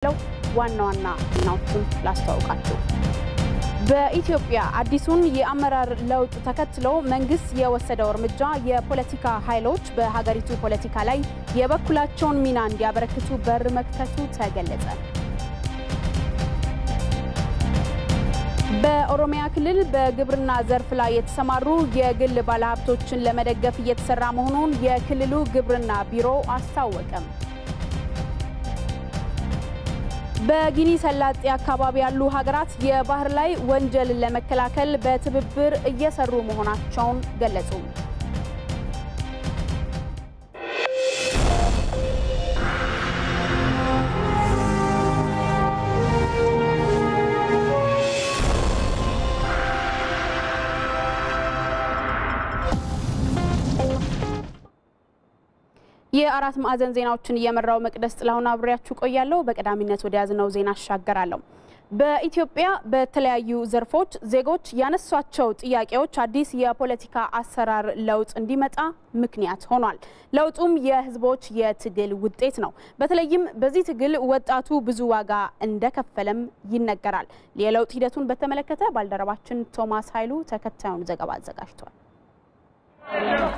ዋና ናውቱን ላስተዋውቃችሁ በኢትዮጵያ አዲሱን የአመራር ለውጥ ተከትሎ መንግስት የወሰደው እርምጃ የፖለቲካ ኃይሎች በሀገሪቱ ፖለቲካ ላይ የበኩላቸውን ሚና እንዲያበረክቱ በር መክፈቱ ተገለጸ። በኦሮሚያ ክልል በግብርና ዘርፍ ላይ የተሰማሩ የግል ባለሀብቶችን ለመደገፍ እየተሰራ መሆኑን የክልሉ ግብርና ቢሮ አስታወቀ። በጊኒ ሰላጤ አካባቢ ያሉ ሀገራት የባህር ላይ ወንጀል ለመከላከል በትብብር እየሰሩ መሆናቸውን ገለጹ። የአራት ማዕዘን ዜናዎችን እየመራው መቅደስ ጥላሁን አብሬያችሁ ቆያለሁ። በቀዳሚነት ወደ ያዝነው ዜና አሻገራለሁ። በኢትዮጵያ በተለያዩ ዘርፎች ዜጎች ያነሷቸው ጥያቄዎች አዲስ የፖለቲካ አሰራር ለውጥ እንዲመጣ ምክንያት ሆኗል። ለውጡም የህዝቦች የትግል ውጤት ነው። በተለይም በዚህ ትግል ወጣቱ ብዙ ዋጋ እንደከፈለም ይነገራል። የለውጥ ሂደቱን በተመለከተ ባልደረባችን ቶማስ ኃይሉ ተከታዩን ዘገባ አዘጋጅቷል።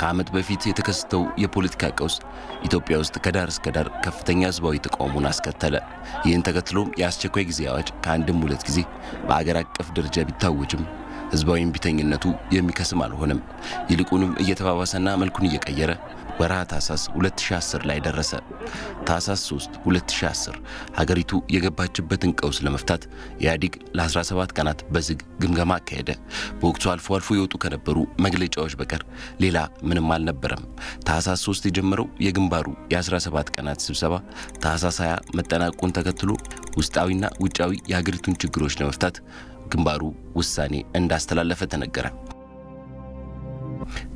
ከዓመት በፊት የተከሰተው የፖለቲካ ቀውስ ኢትዮጵያ ውስጥ ከዳር እስከ ዳር ከፍተኛ ህዝባዊ ተቃውሞን አስከተለ። ይህን ተከትሎም የአስቸኳይ ጊዜ አዋጅ ከአንድም ሁለት ጊዜ በአገር አቀፍ ደረጃ ቢታወጅም ህዝባዊ እምቢተኝነቱ የሚከስም አልሆነም። ይልቁንም እየተባባሰና መልኩን እየቀየረ ወርሃ ታህሳስ 2010 ላይ ደረሰ። ታህሳስ 3 2010 ሀገሪቱ የገባችበትን ቀውስ ለመፍታት ኢህአዴግ ለ17 ቀናት በዝግ ግምገማ አካሄደ። በወቅቱ አልፎ አልፎ ይወጡ ከነበሩ መግለጫዎች በቀር ሌላ ምንም አልነበረም። ታህሳስ 3 የጀመረው የግንባሩ የ17 ቀናት ስብሰባ ታህሳስ 20 መጠናቀቁን ተከትሎ ውስጣዊና ውጫዊ የሀገሪቱን ችግሮች ለመፍታት ግንባሩ ውሳኔ እንዳስተላለፈ ተነገረ።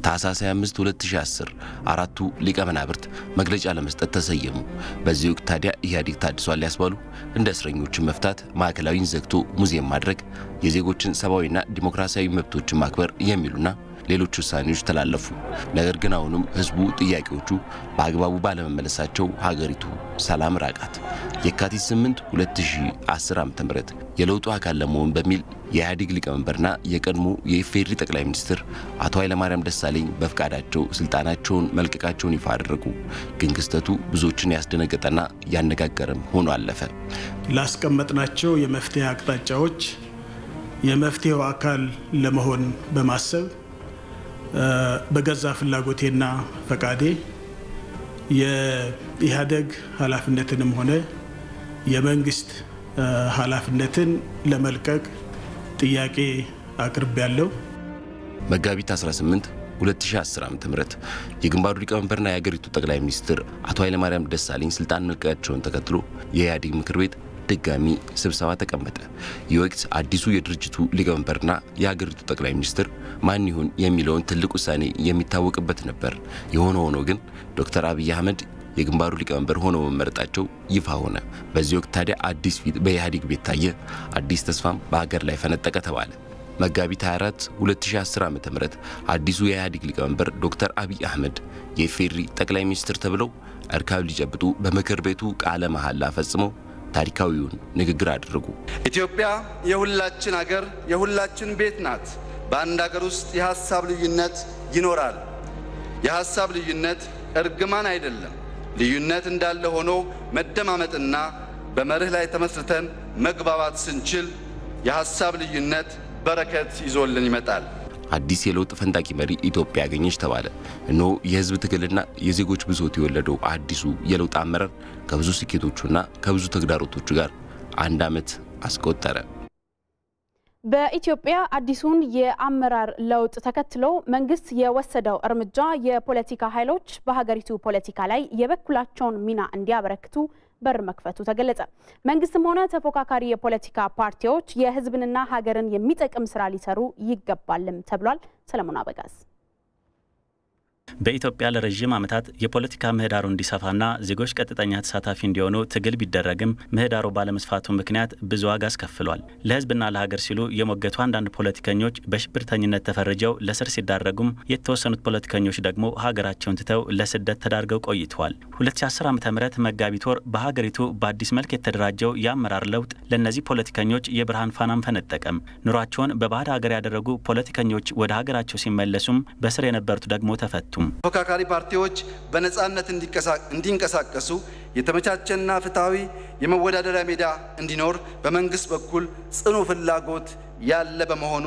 ታህሳስ 25 2010 አራቱ ሊቀመናብርት መግለጫ ለመስጠት ተሰየሙ። በዚህ ወቅት ታዲያ ኢህአዴግ ታድሷል ያስባሉ እንደ እስረኞችን መፍታት፣ ማዕከላዊን ዘግቶ ሙዚየም ማድረግ፣ የዜጎችን ሰብአዊና ዲሞክራሲያዊ መብቶችን ማክበር የሚሉና ሌሎች ውሳኔዎች ተላለፉ። ነገር ግን አሁንም ህዝቡ ጥያቄዎቹ በአግባቡ ባለመመለሳቸው ሀገሪቱ ሰላም ራቃት። የካቲት 8 2010 ዓ.ም የለውጡ አካል ለመሆን በሚል የኢህአዴግ ሊቀመንበርና የቀድሞ የኢፌዴሪ ጠቅላይ ሚኒስትር አቶ ኃይለማርያም ደሳለኝ በፍቃዳቸው ስልጣናቸውን መልቀቃቸውን ይፋ አደረጉ። ግን ክስተቱ ብዙዎችን ያስደነገጠና ያነጋገረም ሆኖ አለፈ። ላስቀመጥናቸው የመፍትሄ አቅጣጫዎች የመፍትሄው አካል ለመሆን በማሰብ በገዛ ፍላጎቴና ፈቃዴ የኢህአዴግ ኃላፊነትንም ሆነ የመንግስት ኃላፊነትን ለመልቀቅ ጥያቄ አቅርቤያለሁ። መጋቢት 18 2010 ዓ.ም የግንባሩ ሊቀመንበርና የሀገሪቱ ጠቅላይ ሚኒስትር አቶ ኃይለማርያም ደሳለኝ ስልጣን መልቀቃቸውን ተከትሎ የኢህአዴግ ምክር ቤት ድጋሚ ስብሰባ ተቀመጠ። የወቅት አዲሱ የድርጅቱ ሊቀመንበርና የሀገሪቱ ጠቅላይ ሚኒስትር ማን ይሁን የሚለውን ትልቅ ውሳኔ የሚታወቅበት ነበር። የሆነ ሆኖ ግን ዶክተር አብይ አህመድ የግንባሩ ሊቀመንበር ሆነው መመረጣቸው ይፋ ሆነ። በዚህ ወቅት ታዲያ አዲስ ፊት በኢህአዴግ ቤት ታየ፣ አዲስ ተስፋም በሀገር ላይ ፈነጠቀ ተባለ። መጋቢት 24 2010 ዓ.ም አዲሱ የኢህአዴግ ሊቀመንበር ዶክተር አብይ አህመድ የኢፌዴሪ ጠቅላይ ሚኒስትር ተብለው እርካብ ሊጨብጡ በምክር ቤቱ ቃለ መሐላ ፈጽመው ታሪካዊውን ንግግር አደረጉ። ኢትዮጵያ የሁላችን ሀገር የሁላችን ቤት ናት። በአንድ ሀገር ውስጥ የሐሳብ ልዩነት ይኖራል። የሐሳብ ልዩነት እርግማን አይደለም። ልዩነት እንዳለ ሆኖ መደማመጥና በመርህ ላይ ተመስርተን መግባባት ስንችል የሐሳብ ልዩነት በረከት ይዞልን ይመጣል። አዲስ የለውጥ ፈንጣቂ መሪ ኢትዮጵያ ያገኘች ተባለ። እነሆ የህዝብ ትግልና የዜጎች ብሶት የወለደው አዲሱ የለውጥ አመራር ከብዙ ስኬቶቹና ከብዙ ተግዳሮቶቹ ጋር አንድ ዓመት አስቆጠረ። በኢትዮጵያ አዲሱን የአመራር ለውጥ ተከትሎ መንግስት የወሰደው እርምጃ የፖለቲካ ኃይሎች በሀገሪቱ ፖለቲካ ላይ የበኩላቸውን ሚና እንዲያበረክቱ በር መክፈቱ ተገለጸ። መንግስትም ሆነ ተፎካካሪ የፖለቲካ ፓርቲዎች የህዝብንና ሀገርን የሚጠቅም ስራ ሊሰሩ ይገባልም ተብሏል። ሰለሞን አበጋዝ በኢትዮጵያ ለረጅም ዓመታት የፖለቲካ ምህዳሩ እንዲሰፋና ዜጎች ቀጥተኛ ተሳታፊ እንዲሆኑ ትግል ቢደረግም ምህዳሩ ባለመስፋቱ ምክንያት ብዙ ዋጋ አስከፍሏል። ለህዝብና ለሀገር ሲሉ የሞገቱ አንዳንድ ፖለቲከኞች በሽብርተኝነት ተፈርጀው ለስር ሲዳረጉም የተወሰኑት ፖለቲከኞች ደግሞ ሀገራቸውን ትተው ለስደት ተዳርገው ቆይተዋል። 2010 ዓ.ም መጋቢት ወር በሀገሪቱ በአዲስ መልክ የተደራጀው የአመራር ለውጥ ለነዚህ ፖለቲከኞች የብርሃን ፋናም ፈነጠቀም። ኑሯቸውን በባህር ሀገር ያደረጉ ፖለቲከኞች ወደ ሀገራቸው ሲመለሱም በስር የነበሩት ደግሞ ተፈቱ። ተፎካካሪ ፓርቲዎች በነጻነት እንዲንቀሳቀሱ የተመቻቸና ፍትሃዊ የመወዳደሪያ ሜዳ እንዲኖር በመንግስት በኩል ጽኑ ፍላጎት ያለ በመሆኑ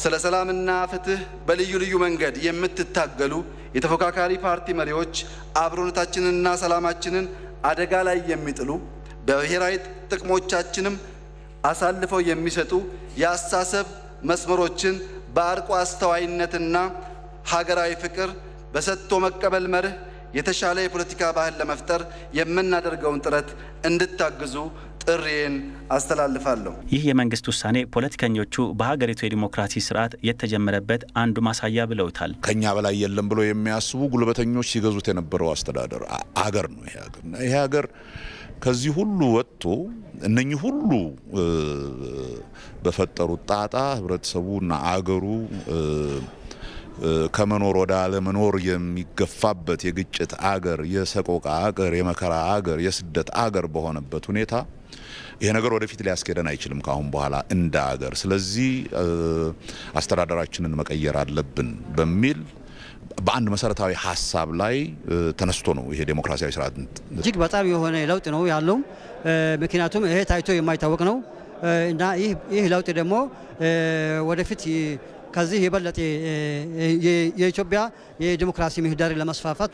ስለ ሰላምና ፍትህ በልዩ ልዩ መንገድ የምትታገሉ የተፎካካሪ ፓርቲ መሪዎች አብሮነታችንንና ሰላማችንን አደጋ ላይ የሚጥሉ በብሔራዊ ጥቅሞቻችንም አሳልፈው የሚሰጡ የአስተሳሰብ መስመሮችን በአርቆ አስተዋይነትና ሀገራዊ ፍቅር በሰጥቶ መቀበል መርህ የተሻለ የፖለቲካ ባህል ለመፍጠር የምናደርገውን ጥረት እንድታግዙ ጥሪዬን አስተላልፋለሁ። ይህ የመንግስት ውሳኔ ፖለቲከኞቹ በሀገሪቱ የዲሞክራሲ ስርዓት የተጀመረበት አንዱ ማሳያ ብለውታል። ከኛ በላይ የለም ብሎ የሚያስቡ ጉልበተኞች ሲገዙት የነበረው አስተዳደር አገር ነው። ይሄ ሀገር ከዚህ ሁሉ ወጥቶ እነኚህ ሁሉ በፈጠሩት ጣጣ ህብረተሰቡና አገሩ ከመኖር ወደ አለመኖር የሚገፋበት የግጭት አገር፣ የሰቆቃ አገር፣ የመከራ አገር፣ የስደት አገር በሆነበት ሁኔታ ይሄ ነገር ወደፊት ሊያስኬደን አይችልም ካሁን በኋላ እንደ አገር። ስለዚህ አስተዳደራችንን መቀየር አለብን በሚል በአንድ መሰረታዊ ሐሳብ ላይ ተነስቶ ነው ይሄ ዲሞክራሲያዊ ስርዓት እጅግ በጣም የሆነ ለውጥ ነው ያለው። ምክንያቱም ይሄ ታይቶ የማይታወቅ ነው እና ይህ ለውጥ ደግሞ ወደፊት ከዚህ የበለጠ የኢትዮጵያ የዲሞክራሲ ምህዳር ለማስፋፋት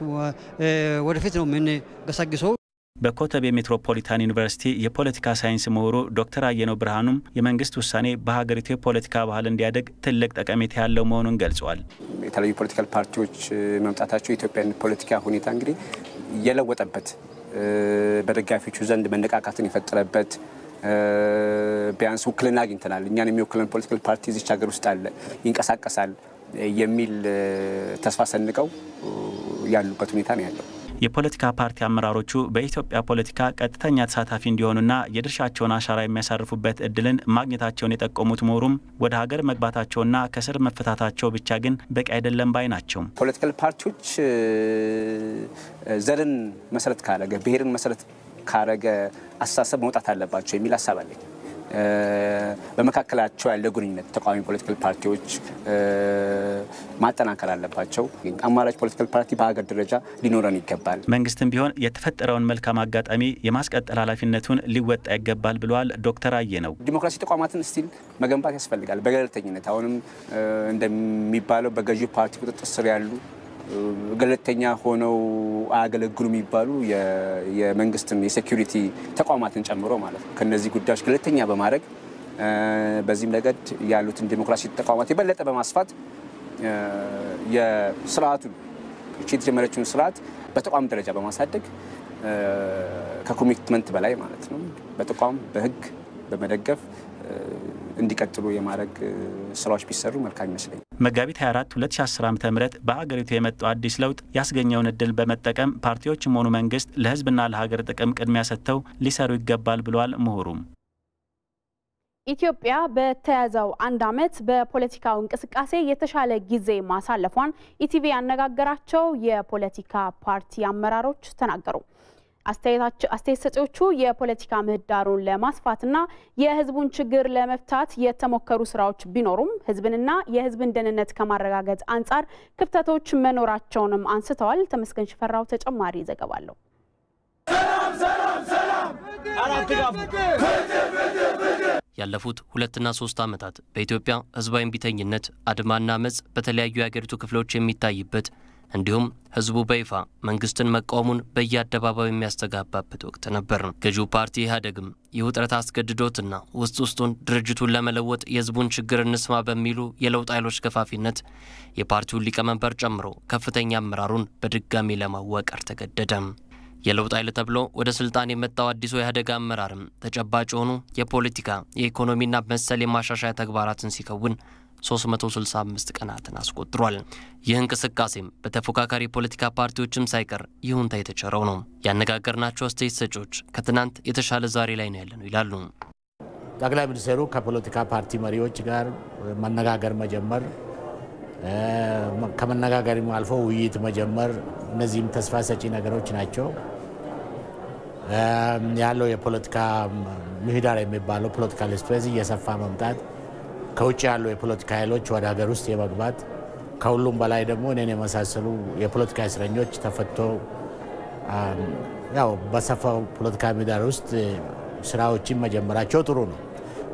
ወደፊት ነው ምን ገሰግሰው። በኮተቤ ሜትሮፖሊታን ዩኒቨርሲቲ የፖለቲካ ሳይንስ ምሁሩ ዶክተር አየነው ብርሃኑም የመንግስት ውሳኔ በሀገሪቱ የፖለቲካ ባህል እንዲያድግ ትልቅ ጠቀሜታ ያለው መሆኑን ገልጸዋል። የተለያዩ ፖለቲካል ፓርቲዎች መምጣታቸው የኢትዮጵያን ፖለቲካ ሁኔታ እንግዲህ የለወጠበት በደጋፊዎቹ ዘንድ መነቃቃትን የፈጠረበት ቢያንስ ውክልና አግኝተናል፣ እኛን የሚወክለን ፖለቲካል ፓርቲ እዚህ ሀገር ውስጥ አለ ይንቀሳቀሳል የሚል ተስፋ ሰንቀው ያሉበት ሁኔታ ነው ያለው። የፖለቲካ ፓርቲ አመራሮቹ በኢትዮጵያ ፖለቲካ ቀጥተኛ ተሳታፊ እንዲሆኑና የድርሻቸውን አሻራ የሚያሳርፉበት እድልን ማግኘታቸውን የጠቆሙት ምሁሩም ወደ ሀገር መግባታቸውና ከስር መፈታታቸው ብቻ ግን በቂ አይደለም ባይ ናቸው። ፖለቲካል ፓርቲዎች ዘርን መሰረት ካረገ ብሔርን መሰረት ካረገ አስተሳሰብ መውጣት አለባቸው የሚል ሐሳብ አለኝ። በመካከላቸው ያለ ግንኙነት ተቃዋሚ ፖለቲካል ፓርቲዎች ማጠናከር አለባቸው። አማራጭ ፖለቲካል ፓርቲ በሀገር ደረጃ ሊኖረን ይገባል። መንግስትም ቢሆን የተፈጠረውን መልካም አጋጣሚ የማስቀጠል ኃላፊነቱን ሊወጣ ይገባል ብለዋል ዶክተር አየነው። ዲሞክራሲ ተቋማትን ስቲል መገንባት ያስፈልጋል በገለልተኝነት። አሁንም እንደሚባለው በገዢው ፓርቲ ቁጥጥር ስር ያሉ ገለልተኛ ሆነው አያገለግሉ የሚባሉ የመንግስትን የሴኩሪቲ ተቋማትን ጨምሮ ማለት ነው ከነዚህ ጉዳዮች ገለልተኛ በማድረግ በዚህም ረገድ ያሉትን ዲሞክራሲ ተቋማት የበለጠ በማስፋት የስርዓቱን የተጀመረችውን ስርዓት በተቋም ደረጃ በማሳደግ ከኮሚትመንት በላይ ማለት ነው በተቋም በህግ በመደገፍ እንዲቀጥሉ የማድረግ ስራዎች ቢሰሩ መልካም ይመስለኛል። መጋቢት 24 2010 ዓ.ም በአገሪቱ የመጣው አዲስ ለውጥ ያስገኘውን እድል በመጠቀም ፓርቲዎችም ሆኑ መንግስት ለህዝብና ለሀገር ጥቅም ቅድሚያ ሰጥተው ሊሰሩ ይገባል ብለዋል ምሁሩም። ኢትዮጵያ በተያዘው አንድ ዓመት በፖለቲካው እንቅስቃሴ የተሻለ ጊዜ ማሳለፏን ኢቲቪ ያነጋገራቸው የፖለቲካ ፓርቲ አመራሮች ተናገሩ። አስተያየት ሰጪዎቹ የፖለቲካ ምህዳሩን ለማስፋትና የህዝቡን ችግር ለመፍታት የተሞከሩ ስራዎች ቢኖሩም ህዝብንና የህዝብን ደህንነት ከማረጋገጥ አንጻር ክፍተቶች መኖራቸውንም አንስተዋል። ተመስገን ሽፈራው ተጨማሪ ዘገባ አለው። ያለፉት 2 እና 3 ዓመታት በኢትዮጵያ ህዝባዊ እምቢተኝነት አድማና አመጽ በተለያዩ የሀገሪቱ ክፍሎች የሚታይበት እንዲሁም ህዝቡ በይፋ መንግስትን መቃወሙን በየአደባባዩ የሚያስተጋባበት ወቅት ነበር። ገዢው ፓርቲ ኢህአዴግም የውጥረት አስገድዶትና ውስጡን ድርጅቱን ለመለወጥ የህዝቡን ችግር እንስማ በሚሉ የለውጥ ኃይሎች ገፋፊነት የፓርቲውን ሊቀመንበር ጨምሮ ከፍተኛ አመራሩን በድጋሚ ለማዋቀር ተገደደ። የለውጥ ኃይል ተብሎ ወደ ስልጣን የመጣው አዲሱ ኢህአዴግ አመራርም ተጨባጭ ሆኖ የፖለቲካ የኢኮኖሚና መሰል የማሻሻያ ተግባራትን ሲከውን 365 ቀናትን አስቆጥሯል። ይህ እንቅስቃሴም በተፎካካሪ ፖለቲካ ፓርቲዎችም ሳይቀር ይሁንታ የተቸረው ነው። ያነጋገርናቸው አስተያየት ሰጪዎች ከትናንት የተሻለ ዛሬ ላይ ነው ያለነው ይላሉ። ጠቅላይ ሚኒስትሩ ከፖለቲካ ፓርቲ መሪዎች ጋር መነጋገር መጀመር፣ ከመነጋገርም አልፎ ውይይት መጀመር፣ እነዚህም ተስፋ ሰጪ ነገሮች ናቸው። ያለው የፖለቲካ ምህዳር የሚባለው ፖለቲካል ስፔስ እየሰፋ መምጣት፣ ከውጭ ያለው የፖለቲካ ኃይሎች ወደ ሀገር ውስጥ የመግባት፣ ከሁሉም በላይ ደግሞ እኔን የመሳሰሉ የፖለቲካ እስረኞች ተፈቶ ያው በሰፋው ፖለቲካ ምህዳር ውስጥ ስራዎችን መጀመራቸው ጥሩ ነው።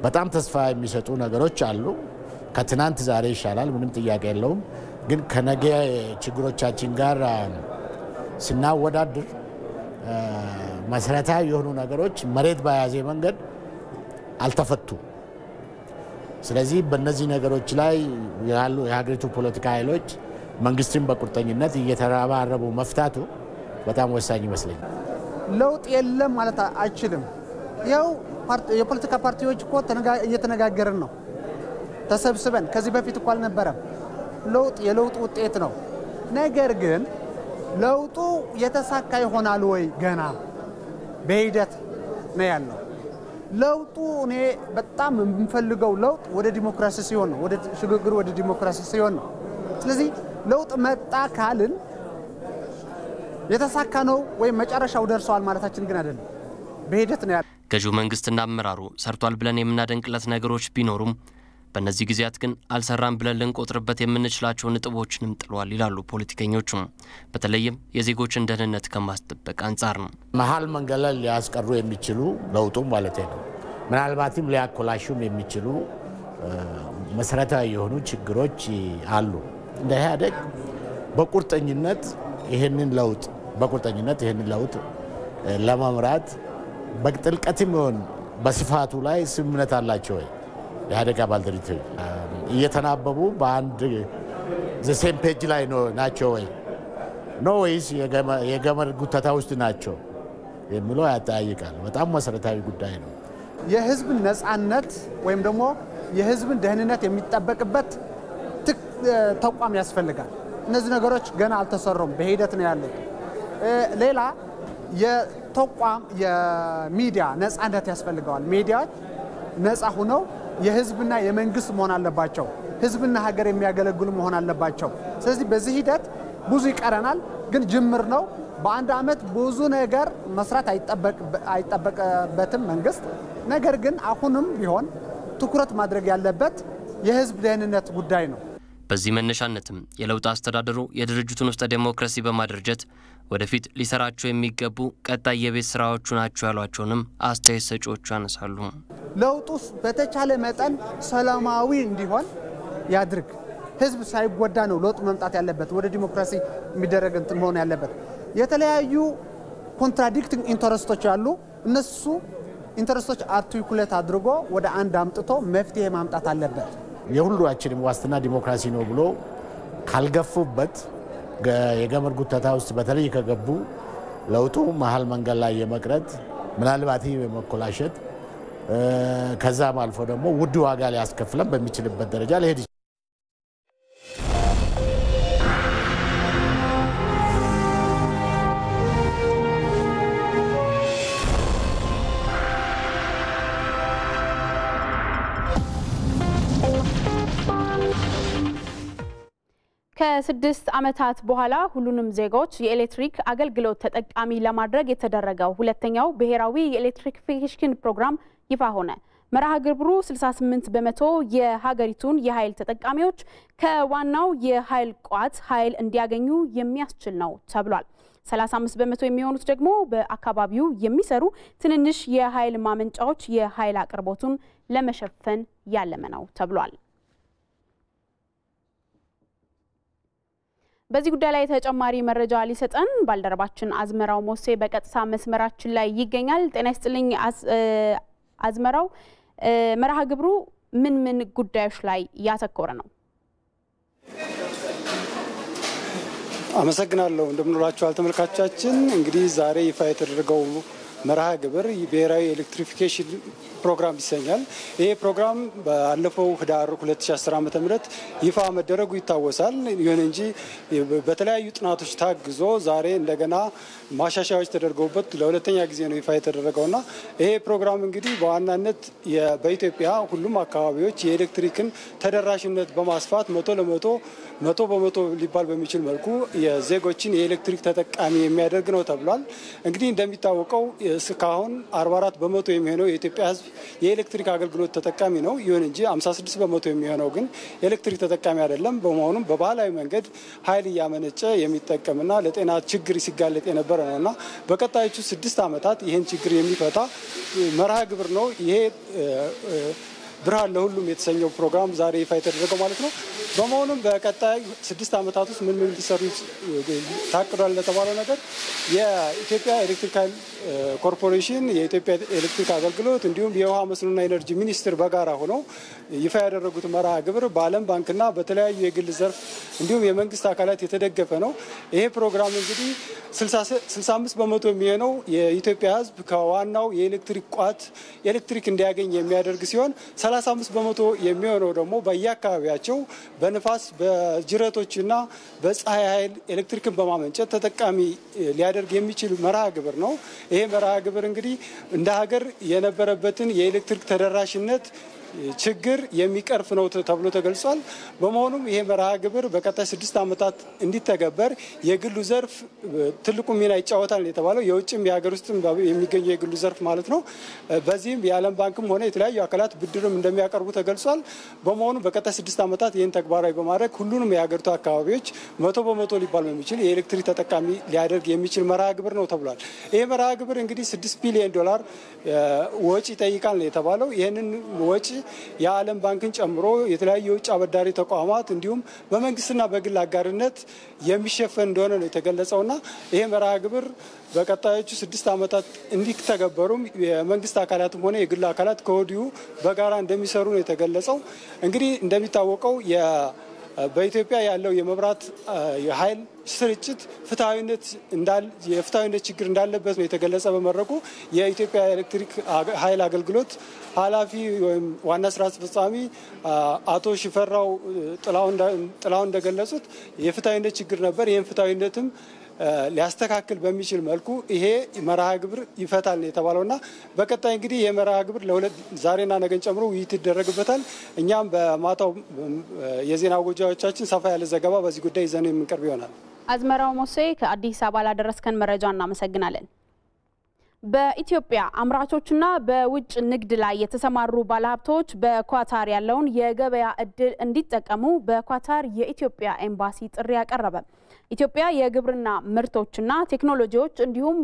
በጣም ተስፋ የሚሰጡ ነገሮች አሉ። ከትናንት ዛሬ ይሻላል፣ ምንም ጥያቄ የለውም። ግን ከነገ ችግሮቻችን ጋር ስናወዳድር መሰረታዊ የሆኑ ነገሮች መሬት በያዘ መንገድ አልተፈቱ። ስለዚህ በእነዚህ ነገሮች ላይ ያሉ የሀገሪቱ ፖለቲካ ኃይሎች መንግስትን በቁርጠኝነት እየተረባረቡ መፍታቱ በጣም ወሳኝ ይመስለኛል። ለውጥ የለም ማለት አይችልም። ያው የፖለቲካ ፓርቲዎች እኮ እየተነጋገርን ነው ተሰብስበን። ከዚህ በፊት እኮ አልነበረም። ለውጥ የለውጥ ውጤት ነው። ነገር ግን ለውጡ የተሳካ ይሆናል ወይ? ገና በሂደት ነው ያለው። ለውጡ እኔ በጣም የምፈልገው ለውጥ ወደ ዲሞክራሲ ሲሆን ነው፣ ወደ ሽግግር ወደ ዲሞክራሲ ሲሆን ነው። ስለዚህ ለውጥ መጣ ካልን የተሳካ ነው ወይ መጨረሻው ደርሷል ማለታችን ግን አይደለም። በሂደት ነው ያለው። ገዢው መንግስትና አመራሩ ሰርቷል ብለን የምናደንቅለት ነገሮች ቢኖሩም በእነዚህ ጊዜያት ግን አልሰራም ብለን ልንቆጥርበት የምንችላቸው ነጥቦችንም ጥሏል ይላሉ ፖለቲከኞቹ። በተለይም የዜጎችን ደህንነት ከማስጠበቅ አንጻር ነው። መሀል መንገድ ላይ ሊያስቀሩ የሚችሉ ለውጡም ማለት ነው ምናልባትም ሊያኮላሹም የሚችሉ መሰረታዊ የሆኑ ችግሮች አሉ። እንደ ኢህአዴግ በቁርጠኝነት ይሄንን ለውጥ ለመምራት በጥልቀትም ይሁን በስፋቱ ላይ ስምምነት አላቸው ወይ? ኢህአዴግ አባል ድርጅቶች እየተናበቡ በአንድ ዘሴም ፔጅ ላይ ናቸው ወይ? ነው ወይስ የገመድ ጉተታ ውስጥ ናቸው የሚለው ያጠያይቃል። በጣም መሰረታዊ ጉዳይ ነው። የህዝብ ነጻነት ወይም ደግሞ የህዝብ ደህንነት የሚጠበቅበት ተቋም ያስፈልጋል። እነዚህ ነገሮች ገና አልተሰሩም፣ በሂደት ነው ያለው። ሌላ የተቋም የሚዲያ ነጻነት ያስፈልጋል። ሚዲያዎች ነጻ ሆነው የህዝብና የመንግስት መሆን አለባቸው። ህዝብና ሀገር የሚያገለግሉ መሆን አለባቸው። ስለዚህ በዚህ ሂደት ብዙ ይቀረናል፣ ግን ጅምር ነው። በአንድ አመት ብዙ ነገር መስራት አይጠበቅበትም መንግስት። ነገር ግን አሁንም ቢሆን ትኩረት ማድረግ ያለበት የህዝብ ደህንነት ጉዳይ ነው። በዚህ መነሻነትም የለውጥ አስተዳደሩ የድርጅቱን ውስጥ ዲሞክራሲ በማድረጀት ወደፊት ሊሰራቸው የሚገቡ ቀጣይ የቤት ስራዎቹ ናቸው ያሏቸውንም አስተያየት ሰጪዎቹ ያነሳሉ። ለውጡ በተቻለ መጠን ሰላማዊ እንዲሆን ያድርግ። ህዝብ ሳይጎዳ ነው ለውጥ መምጣት ያለበት፣ ወደ ዲሞክራሲ የሚደረግ እንትን መሆን ያለበት። የተለያዩ ኮንትራዲክቲንግ ኢንተረስቶች አሉ። እነሱ ኢንተረስቶች አርቲኩሌት አድርጎ ወደ አንድ አምጥቶ መፍትሄ ማምጣት አለበት። የሁላችንም ዋስትና ዲሞክራሲ ነው ብሎ ካልገፉበት የገመድ ጉተታ ውስጥ በተለይ ከገቡ ለውጡ መሀል መንገድ ላይ የመቅረት ምናልባት የመኮላሸት ከዛም አልፎ ደግሞ ውድ ዋጋ ሊያስከፍለን በሚችልበት ደረጃ ለሄድ ከ6 ዓመታት በኋላ ሁሉንም ዜጎች የኤሌክትሪክ አገልግሎት ተጠቃሚ ለማድረግ የተደረገው ሁለተኛው ብሔራዊ የኤሌክትሪፊኬሽን ፕሮግራም ይፋ ሆነ። መርሃ ግብሩ 68 በመቶ የሀገሪቱን የኃይል ተጠቃሚዎች ከዋናው የኃይል ቋት ኃይል እንዲያገኙ የሚያስችል ነው ተብሏል። 35 በመቶ የሚሆኑት ደግሞ በአካባቢው የሚሰሩ ትንንሽ የኃይል ማመንጫዎች የኃይል አቅርቦቱን ለመሸፈን ያለመ ነው ተብሏል። በዚህ ጉዳይ ላይ ተጨማሪ መረጃ ሊሰጠን ባልደረባችን አዝመራው ሞሴ በቀጥታ መስመራችን ላይ ይገኛል። ጤና ይስጥልኝ አዝመራው፣ መርሃ ግብሩ ምን ጉዳዮች ላይ ያተኮረ ነው? አመሰግናለሁ። እንደምንላችኋል ተመልካቾቻችን። እንግዲህ ዛሬ ይፋ የተደረገው መርሃ ግብር ብሔራዊ ኤሌክትሪፊኬሽን ፕሮግራም ይሰኛል። ይሄ ፕሮግራም ባለፈው ህዳር 2010 ዓ.ም ይፋ መደረጉ ይታወሳል። ይሁን እንጂ በተለያዩ ጥናቶች ታግዞ ዛሬ እንደገና ማሻሻያዎች ተደርገውበት ለሁለተኛ ጊዜ ነው ይፋ የተደረገውና ይሄ ፕሮግራም እንግዲህ በዋናነት በኢትዮጵያ ሁሉም አካባቢዎች የኤሌክትሪክን ተደራሽነት በማስፋት መቶ በመቶ ሊባል በሚችል መልኩ የዜጎችን የኤሌክትሪክ ተጠቃሚ የሚያደርግ ነው ተብሏል። እንግዲህ እንደሚታወቀው እስካሁን 44 በመቶ የሚሆነው የኢትዮጵያ ህዝብ የኤሌክትሪክ አገልግሎት ተጠቃሚ ነው። ይሁን እንጂ 56 በመቶ የሚሆነው ግን ኤሌክትሪክ ተጠቃሚ አይደለም። በመሆኑም በባህላዊ መንገድ ኃይል እያመነጨ የሚጠቀምና ለጤና ችግር ሲጋለጥ የነበረ ነውና በቀጣዮቹ 6 ዓመታት ይህን ችግር የሚፈታ መርሃ ግብር ነው። ይሄ ብርሃን ለሁሉም የተሰኘው ፕሮግራም ዛሬ ይፋ የተደረገው ማለት ነው። በመሆኑም በቀጣይ 6 ዓመታት ውስጥ ምን ሊሰሩ ታቅዷል ለተባለው ነገር የኢትዮጵያ ኤሌክትሪክ ኃይል ኮርፖሬሽን፣ የኢትዮጵያ ኤሌክትሪክ አገልግሎት እንዲሁም የውሃ መስኖና ኢነርጂ ሚኒስቴር በጋራ ሆነው ይፋ ያደረጉት መርሃ ግብር በዓለም ባንክና በተለያዩ የግል ዘርፍ እንዲሁም የመንግስት አካላት የተደገፈ ነው። ይሄ ፕሮግራም እንግዲህ 65 በመቶ የሚሆነው የኢትዮጵያ ህዝብ ከዋናው የኤሌክትሪክ ቋት ኤሌክትሪክ እንዲያገኝ የሚያደርግ ሲሆን 35 በመቶ የሚሆነው ደግሞ በየአካባቢያቸው በንፋስ በጅረቶችና በፀሐይ ኃይል ኤሌክትሪክን በማመንጨት ተጠቃሚ ሊያደርግ የሚችል መርሃ ግብር ነው። ይሄ መርሃ ግብር እንግዲህ እንደ ሀገር የነበረበትን የኤሌክትሪክ ተደራሽነት ችግር የሚቀርፍ ነው ተብሎ ተገልጿል። በመሆኑም ይሄ መርሃ ግብር በቀጣይ 6 ዓመታት እንዲተገበር የግሉ ዘርፍ ትልቁ ሚና ይጫወታል የተባለው የውጭም የሀገር ውስጥም የሚገኙ የግሉ ዘርፍ ማለት ነው። በዚህም የዓለም ባንክም ሆነ የተለያዩ አካላት ብድርም እንደሚያቀርቡ ተገልጿል። በመሆኑ በቀጣይ 6 ዓመታት ይህን ተግባራዊ በማድረግ ሁሉንም የሀገሪቱ አካባቢዎች 100% ሊባል በሚችል የኤሌክትሪክ ተጠቃሚ ሊያደርግ የሚችል መርሃ ግብር ነው ተብሏል። ይሄ መርሃ ግብር እንግዲህ $6 ቢሊዮን ወጪ ይጠይቃል ነው የተባለው። ይህንን ወጪ የዓለም ባንክን ጨምሮ የተለያዩ የውጭ አበዳሪ ተቋማት እንዲሁም በመንግስትና በግል አጋርነት የሚሸፈን እንደሆነ ነው የተገለጸውና ይሄ መርሃ ግብር በቀጣዮቹ 6 ዓመታት እንዲተገበሩም የመንግስት አካላትም ሆነ የግል አካላት ከወዲሁ በጋራ እንደሚሰሩ ነው የተገለጸው። እንግዲህ እንደሚታወቀው በኢትዮጵያ ያለው የመብራት ኃይል ስርጭት የፍትሃዊነት ችግር እንዳለበት ነው የተገለጸ። በመድረኩ የኢትዮጵያ ኤሌክትሪክ ኃይል አገልግሎት ኃላፊ ወይም ዋና ስራ አስፈጻሚ አቶ ሽፈራው ጥላውን እንደገለጹት የፍትሃዊነት ችግር ነበር። ይህን ፍትሃዊነትም ሊያስተካክል በሚችል መልኩ ይሄ መርሃ ግብር ይፈታል ነው የተባለውና በቀጣይ እንግዲህ የመርሃ ግብር ዛሬና ነገን ጨምሮ ውይይት ይደረግበታል። እኛም በማታው የዜና ወጃዎቻችን ሰፋ ያለ ዘገባ በዚህ ጉዳይ ይዘን የምንቀርብ ይሆናል። አዝመራው ሞሴ ከአዲስ አበባ ላደረስከን መረጃ እናመሰግናለን። በኢትዮጵያ አምራቾችና በውጭ ንግድ ላይ የተሰማሩ ባለሀብቶች በኳታር ያለውን የገበያ እድል እንዲጠቀሙ በኳታር የኢትዮጵያ ኤምባሲ ጥሪ ያቀረበ። ኢትዮጵያ የግብርና ምርቶችና ቴክኖሎጂዎች እንዲሁም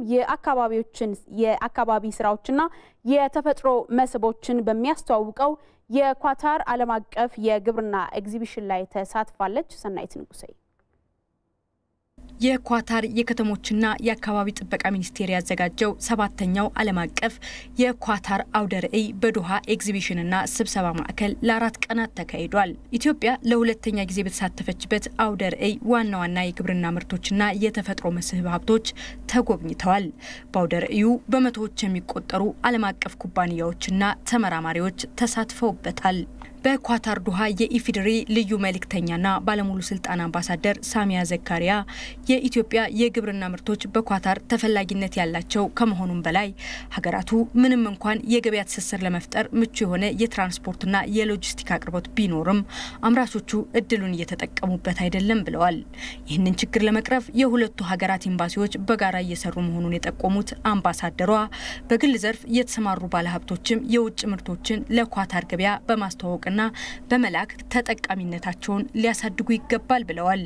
የአካባቢ ስራዎችና የተፈጥሮ መስህቦችን በሚያስተዋውቀው የኳታር ዓለም አቀፍ የግብርና ኤግዚቢሽን ላይ ተሳትፋለች። ሰናይት ንጉሴ የኳታር የከተሞችና የአካባቢ ጥበቃ ሚኒስቴር ያዘጋጀው 7ኛው ዓለም አቀፍ የኳታር አውደ ርዕይ በዶሃ ኤግዚቢሽንና ስብሰባ ማዕከል ለ4 ቀናት ተካሂዷል። ኢትዮጵያ ለሁለተኛ ጊዜ በተሳተፈችበት አውደ ርዕይ ዋና የግብርና ምርቶችና የተፈጥሮ መስህብ ሀብቶች ተጎብኝተዋል። በአውደ ርዕዩ በመቶዎች የሚቆጠሩ ዓለም አቀፍ ኩባንያዎችና ተመራማሪዎች ተሳትፈውበታል። በኳታር ዶሃ የኢፌዴሪ ልዩ መልእክተኛና ባለሙሉ ስልጣን አምባሳደር ሳሚያ ዘካሪያ የኢትዮጵያ የግብርና ምርቶች በኳታር ተፈላጊነት ያላቸው ከመሆኑም በላይ ሀገራቱ ምንም እንኳን የገበያ ትስስር ለመፍጠር ምቹ የሆነ የትራንስፖርትና የሎጂስቲክ አቅርቦት ቢኖርም አምራቾቹ እድሉን እየተጠቀሙበት አይደለም ብለዋል። ይህንን ችግር ለመቅረፍ የሁለቱ ሀገራት ኤምባሲዎች በጋራ እየሰሩ መሆኑን የጠቆሙት አምባሳደሯ በግል ዘርፍ የተሰማሩ ባለሀብቶችም የውጭ ምርቶችን ለኳታር ገበያ በማስተዋወቅ እና በመላክ ተጠቃሚነታቸውን ሊያሳድጉ ይገባል ብለዋል።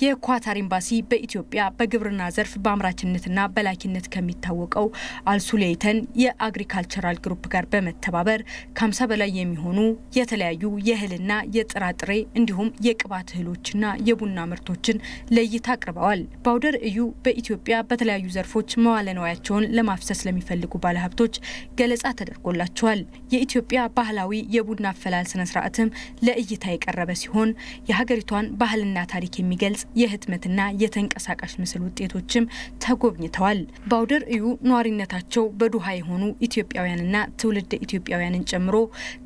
የኳታር ኤምባሲ በኢትዮጵያ በግብርና ዘርፍ በአምራችነትና በላኪነት ከሚታወቀው አልሱሌይተን የአግሪካልቸራል ግሩፕ ጋር በመተባበር ከ50 በላይ የሚሆኑ የተለያዩ የእህልና የጥራጥሬ እንዲሁም የቅባት እህሎችና የቡና ምርቶችን ለእይታ አቅርበዋል። በአውደ ርዕዩ በኢትዮጵያ በተለያዩ ዘርፎች መዋለ ንዋያቸውን ለማፍሰስ ለሚፈልጉ ባለሀብቶች ገለጻ ተደርጎላቸዋል። የኢትዮጵያ ባህላዊ የቡና አፈላል ስነ ስርዓትም ለእይታ የቀረበ ሲሆን የሀገሪቷን ባህልና ታሪክ የሚገልጽ የህትመትና የተንቀሳቃሽ ምስል ውጤቶችም ተጎብኝተዋል። በአውደ ርዕዩ ነዋሪነታቸው በዱሃ የሆኑ ኢትዮጵያውያንና ትውልደ ኢትዮጵያውያንን ጨምሮ